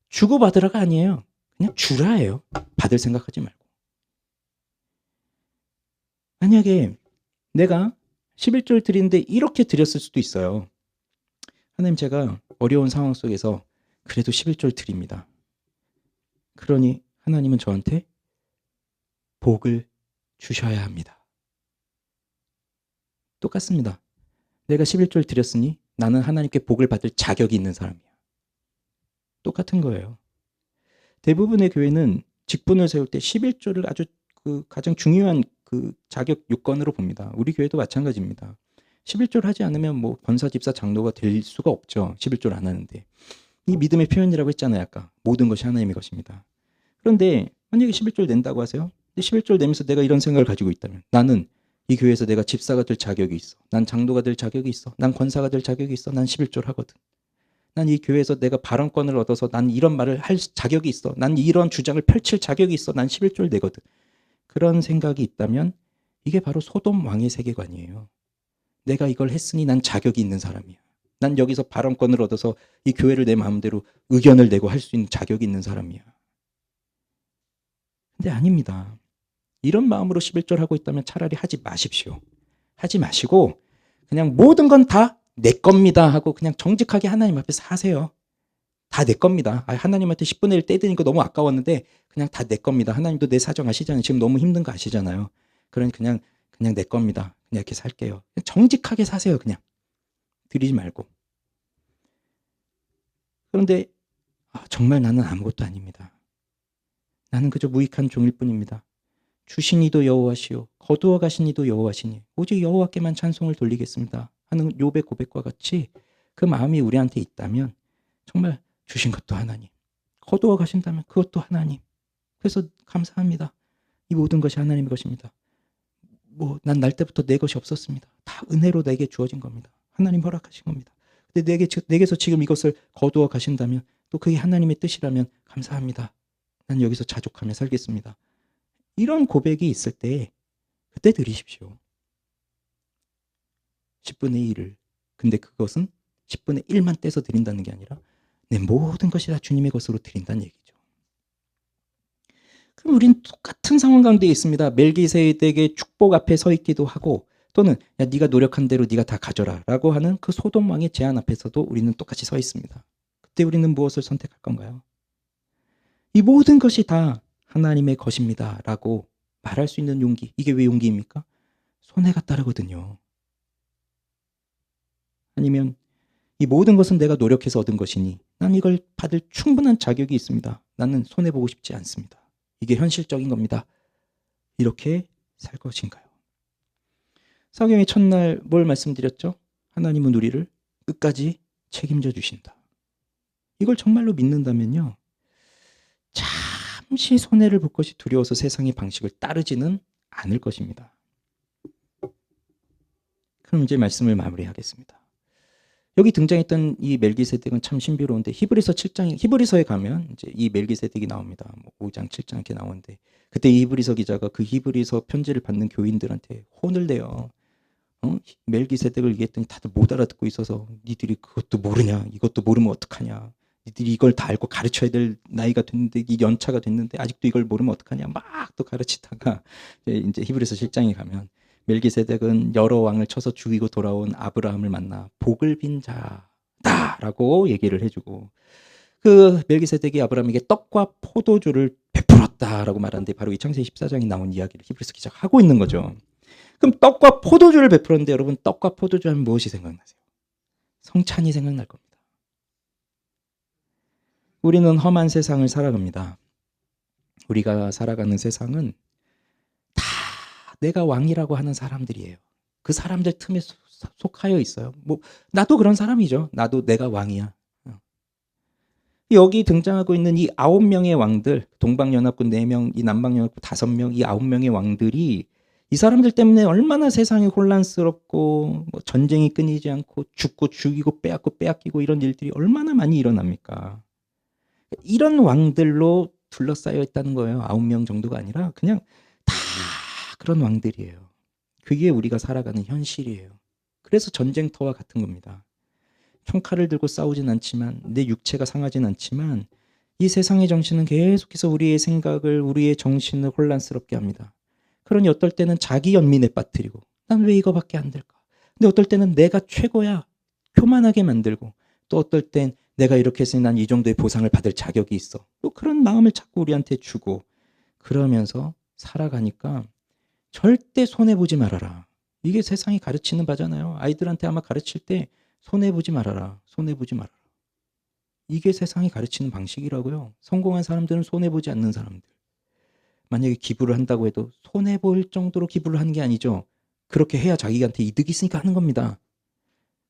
주고받으라가 아니에요. 그냥 주라예요. 받을 생각하지 말고. 만약에 내가 11조를 드리는데 이렇게 드렸을 수도 있어요. 하나님, 제가 어려운 상황 속에서 그래도 11조를 드립니다. 그러니 하나님은 저한테 복을 주셔야 합니다. 똑같습니다. 내가 11조를 드렸으니 나는 하나님께 복을 받을 자격이 있는 사람이야. 똑같은 거예요. 대부분의 교회는 직분을 세울 때 11조를 아주 가장 중요한 자격 요건으로 봅니다. 우리 교회도 마찬가지입니다. 11조를 하지 않으면 뭐 권사, 집사, 장로가 될 수가 없죠. 11조를 안 하는데. 이 믿음의 표현이라고 했잖아요. 아까. 모든 것이 하나님의 것입니다. 그런데 만약에 11조를 낸다고 하세요. 11조를 내면서 내가 이런 생각을 가지고 있다면, 나는 이 교회에서 내가 집사가 될 자격이 있어. 난 장로가 될 자격이 있어. 난 권사가 될 자격이 있어. 난 11조를 하거든. 난 이 교회에서 내가 발언권을 얻어서 난 이런 말을 할 자격이 있어. 난 이런 주장을 펼칠 자격이 있어. 난 11조를 내거든. 그런 생각이 있다면 이게 바로 소돔 왕의 세계관이에요. 내가 이걸 했으니 난 자격이 있는 사람이야. 난 여기서 발언권을 얻어서 이 교회를 내 마음대로 의견을 내고 할 수 있는 자격이 있는 사람이야. 근데 아닙니다. 이런 마음으로 11조를 하고 있다면 차라리 하지 마십시오. 하지 마시고 그냥 모든 건 다 내 겁니다 하고 그냥 정직하게 하나님 앞에서 하세요. 다 내 겁니다. 하나님한테 10분의 1 떼드니까 너무 아까웠는데 그냥 다 내 겁니다. 하나님도 내 사정 아시잖아요. 지금 너무 힘든 거 아시잖아요. 그러니 그냥 내 겁니다. 그냥 이렇게 살게요. 그냥 정직하게 사세요. 그냥 드리지 말고. 그런데 정말 나는 아무것도 아닙니다. 나는 그저 무익한 종일 뿐입니다. 주신 이도 여호와시요 거두어 가신 이도 여호와시니 오직 여호와께만 찬송을 돌리겠습니다 하는 욥의 고백과 같이 그 마음이 우리한테 있다면 정말 주신 것도 하나님, 거두어 가신다면 그것도 하나님. 그래서 감사합니다. 이 모든 것이 하나님의 것입니다. 난 날 때부터 내 것이 없었습니다. 다 은혜로 내게 주어진 겁니다. 하나님 허락하신 겁니다. 근데 내게서 지금 이것을 거두어 가신다면 또 그게 하나님의 뜻이라면 감사합니다. 난 여기서 자족하며 살겠습니다. 이런 고백이 있을 때 그때 드리십시오. 10분의 1을. 근데 그것은 10분의 1만 떼서 드린다는 게 아니라 내 모든 것이 다 주님의 것으로 드린다는 얘기죠. 그럼 우리는 똑같은 상황 가운데 있습니다. 멜기세덱의 축복 앞에 서 있기도 하고 또는 야, 네가 노력한 대로 네가 다 가져라 라고 하는 그 소돔 왕의 제안 앞에서도 우리는 똑같이 서 있습니다. 그때 우리는 무엇을 선택할 건가요? 이 모든 것이 다 하나님의 것입니다 라고 말할 수 있는 용기. 이게 왜 용기입니까? 손해가 따르거든요. 아니면 이 모든 것은 내가 노력해서 얻은 것이니 난 이걸 받을 충분한 자격이 있습니다. 나는 손해보고 싶지 않습니다. 이게 현실적인 겁니다. 이렇게 살 것인가요? 성경의 첫날 뭘 말씀드렸죠? 하나님은 우리를 끝까지 책임져 주신다. 이걸 정말로 믿는다면요. 잠시 손해를 볼 것이 두려워서 세상의 방식을 따르지는 않을 것입니다. 그럼 이제 말씀을 마무리하겠습니다. 여기 등장했던 이 멜기세덱은 참 신비로운데 히브리서에 가면 이제 이 멜기세덱이 나옵니다. 5장, 7장 이렇게 나오는데 그때 이 히브리서 기자가 그 히브리서 편지를 받는 교인들한테 혼을 내요. 멜기세덱을 얘기했더니 다들 못 알아듣고 있어서 니들이 그것도 모르냐, 이것도 모르면 어떡하냐, 니들이 이걸 다 알고 가르쳐야 될 나이가 됐는데 이 연차가 됐는데 아직도 이걸 모르면 어떡하냐 막 또 가르치다가 이제 히브리서 7장에 가면 멜기세덱은 여러 왕을 쳐서 죽이고 돌아온 아브라함을 만나 복을 빈 자다라고 얘기를 해주고 그 멜기세덱이 아브라함에게 떡과 포도주를 베풀었다라고 말하는데 바로 이 창세기 14장에 나온 이야기를 히브리서 기자가 하고 있는 거죠. 그럼 떡과 포도주를 베풀었는데 여러분 떡과 포도주 하면 무엇이 생각나세요? 성찬이 생각날 겁니다. 우리는 험한 세상을 살아갑니다. 우리가 살아가는 세상은 다 내가 왕이라고 하는 사람들이에요. 그 사람들 틈에 속하여 있어요. 나도 그런 사람이죠. 나도 내가 왕이야. 여기 등장하고 있는 이 9명의 왕들, 동방연합군 4명, 이 남방연합군 5명, 이 9명의 왕들이 이 사람들 때문에 얼마나 세상이 혼란스럽고 뭐 전쟁이 끊이지 않고 죽고 죽이고 빼앗고 빼앗기고 이런 일들이 얼마나 많이 일어납니까? 이런 왕들로 둘러싸여 있다는 거예요. 9명 정도가 아니라 그냥 다 그런 왕들이에요. 그게 우리가 살아가는 현실이에요. 그래서 전쟁터와 같은 겁니다. 총칼을 들고 싸우진 않지만 내 육체가 상하진 않지만 이 세상의 정신은 계속해서 우리의 생각을 우리의 정신을 혼란스럽게 합니다. 그러니 어떨 때는 자기 연민에 빠뜨리고 난 왜 이거밖에 안 될까? 근데 어떨 때는 내가 최고야 교만하게 만들고 또 어떨 땐 내가 이렇게 했으니 난 이 정도의 보상을 받을 자격이 있어. 또 그런 마음을 자꾸 우리한테 주고 그러면서 살아가니까 절대 손해보지 말아라. 이게 세상이 가르치는 바잖아요. 아이들한테 아마 가르칠 때 손해보지 말아라. 손해보지 말아라. 이게 세상이 가르치는 방식이라고요. 성공한 사람들은 손해보지 않는 사람들. 만약에 기부를 한다고 해도 손해볼 정도로 기부를 하는 게 아니죠. 그렇게 해야 자기한테 이득이 있으니까 하는 겁니다.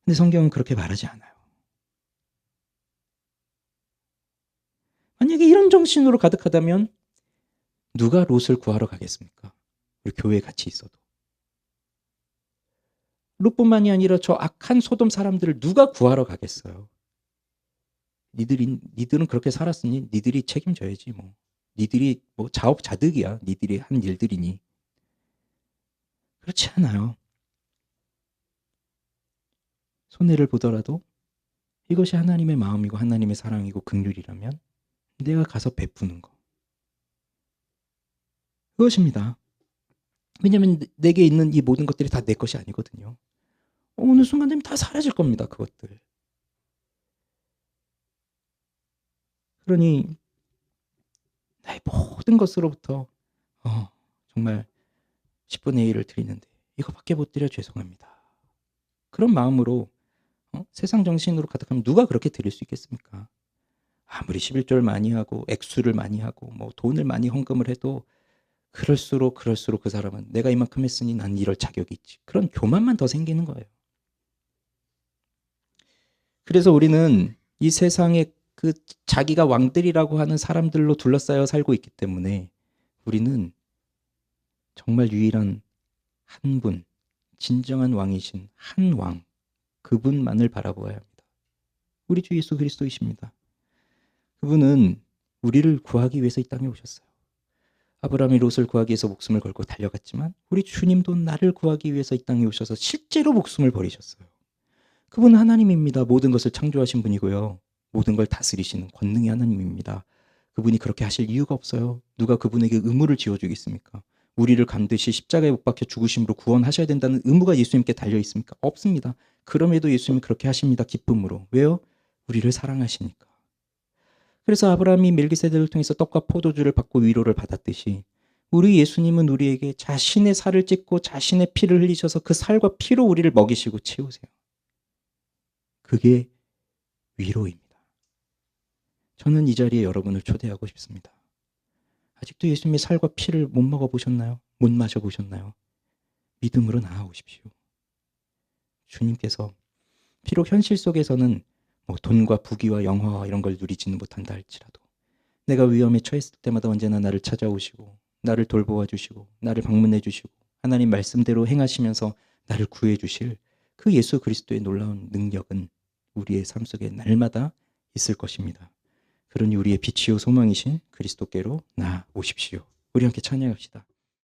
근데 성경은 그렇게 말하지 않아요. 만약에 이런 정신으로 가득하다면 누가 롯을 구하러 가겠습니까? 우리 교회에 같이 있어도. 롯뿐만이 아니라 저 악한 소돔 사람들을 누가 구하러 가겠어요? 니들은 그렇게 살았으니 니들이 책임져야지 뭐. 니들이 뭐 자업자득이야. 니들이 한 일들이니. 그렇지 않아요. 손해를 보더라도 이것이 하나님의 마음이고 하나님의 사랑이고 긍휼이라면 내가 가서 베푸는 거. 그것입니다. 왜냐하면 내게 있는 이 모든 것들이 다 내 것이 아니거든요. 어느 순간 되면 다 사라질 겁니다. 그것들. 그러니 나의 모든 것으로부터 정말 10분의 1을 드리는데 이거밖에 못 드려 죄송합니다. 그런 마음으로 세상 정신으로 가득하면 누가 그렇게 드릴 수 있겠습니까? 아무리 11조를 많이 하고 액수를 많이 하고 뭐 돈을 많이 헌금을 해도 그럴수록 그 사람은 내가 이만큼 했으니 난 이럴 자격이 있지. 그런 교만만 더 생기는 거예요. 그래서 우리는 이 세상에 그 자기가 왕들이라고 하는 사람들로 둘러싸여 살고 있기 때문에 우리는 정말 유일한 한 분, 진정한 왕이신 한 왕, 그분만을 바라보아야 합니다. 우리 주 예수 그리스도이십니다. 그분은 우리를 구하기 위해서 이 땅에 오셨어요. 아브라함이 롯을 구하기 위해서 목숨을 걸고 달려갔지만 우리 주님도 나를 구하기 위해서 이 땅에 오셔서 실제로 목숨을 버리셨어요. 그분은 하나님입니다. 모든 것을 창조하신 분이고요. 모든 걸 다스리시는 권능의 하나님입니다. 그분이 그렇게 하실 이유가 없어요. 누가 그분에게 의무를 지어주겠습니까? 우리를 감듯이 십자가에 못 박혀 죽으심으로 구원하셔야 된다는 의무가 예수님께 달려 있습니까? 없습니다. 그럼에도 예수님이 그렇게 하십니다. 기쁨으로. 왜요? 우리를 사랑하시니까. 그래서 아브라함이 멜기세덱을 통해서 떡과 포도주를 받고 위로를 받았듯이 우리 예수님은 우리에게 자신의 살을 찢고 자신의 피를 흘리셔서 그 살과 피로 우리를 먹이시고 채우세요. 그게 위로입니다. 저는 이 자리에 여러분을 초대하고 싶습니다. 아직도 예수님의 살과 피를 못 먹어보셨나요? 못 마셔보셨나요? 믿음으로 나아오십시오. 주님께서 비록 현실 속에서는 뭐 돈과 부귀와 영화와 이런 걸 누리지는 못한다 할지라도 내가 위험에 처했을 때마다 언제나 나를 찾아오시고 나를 돌보아 주시고 나를 방문해 주시고 하나님 말씀대로 행하시면서 나를 구해 주실 그 예수 그리스도의 놀라운 능력은 우리의 삶 속에 날마다 있을 것입니다. 그러니 우리의 빛이요 소망이신 그리스도께로 나아오십시오. 우리 함께 찬양합시다.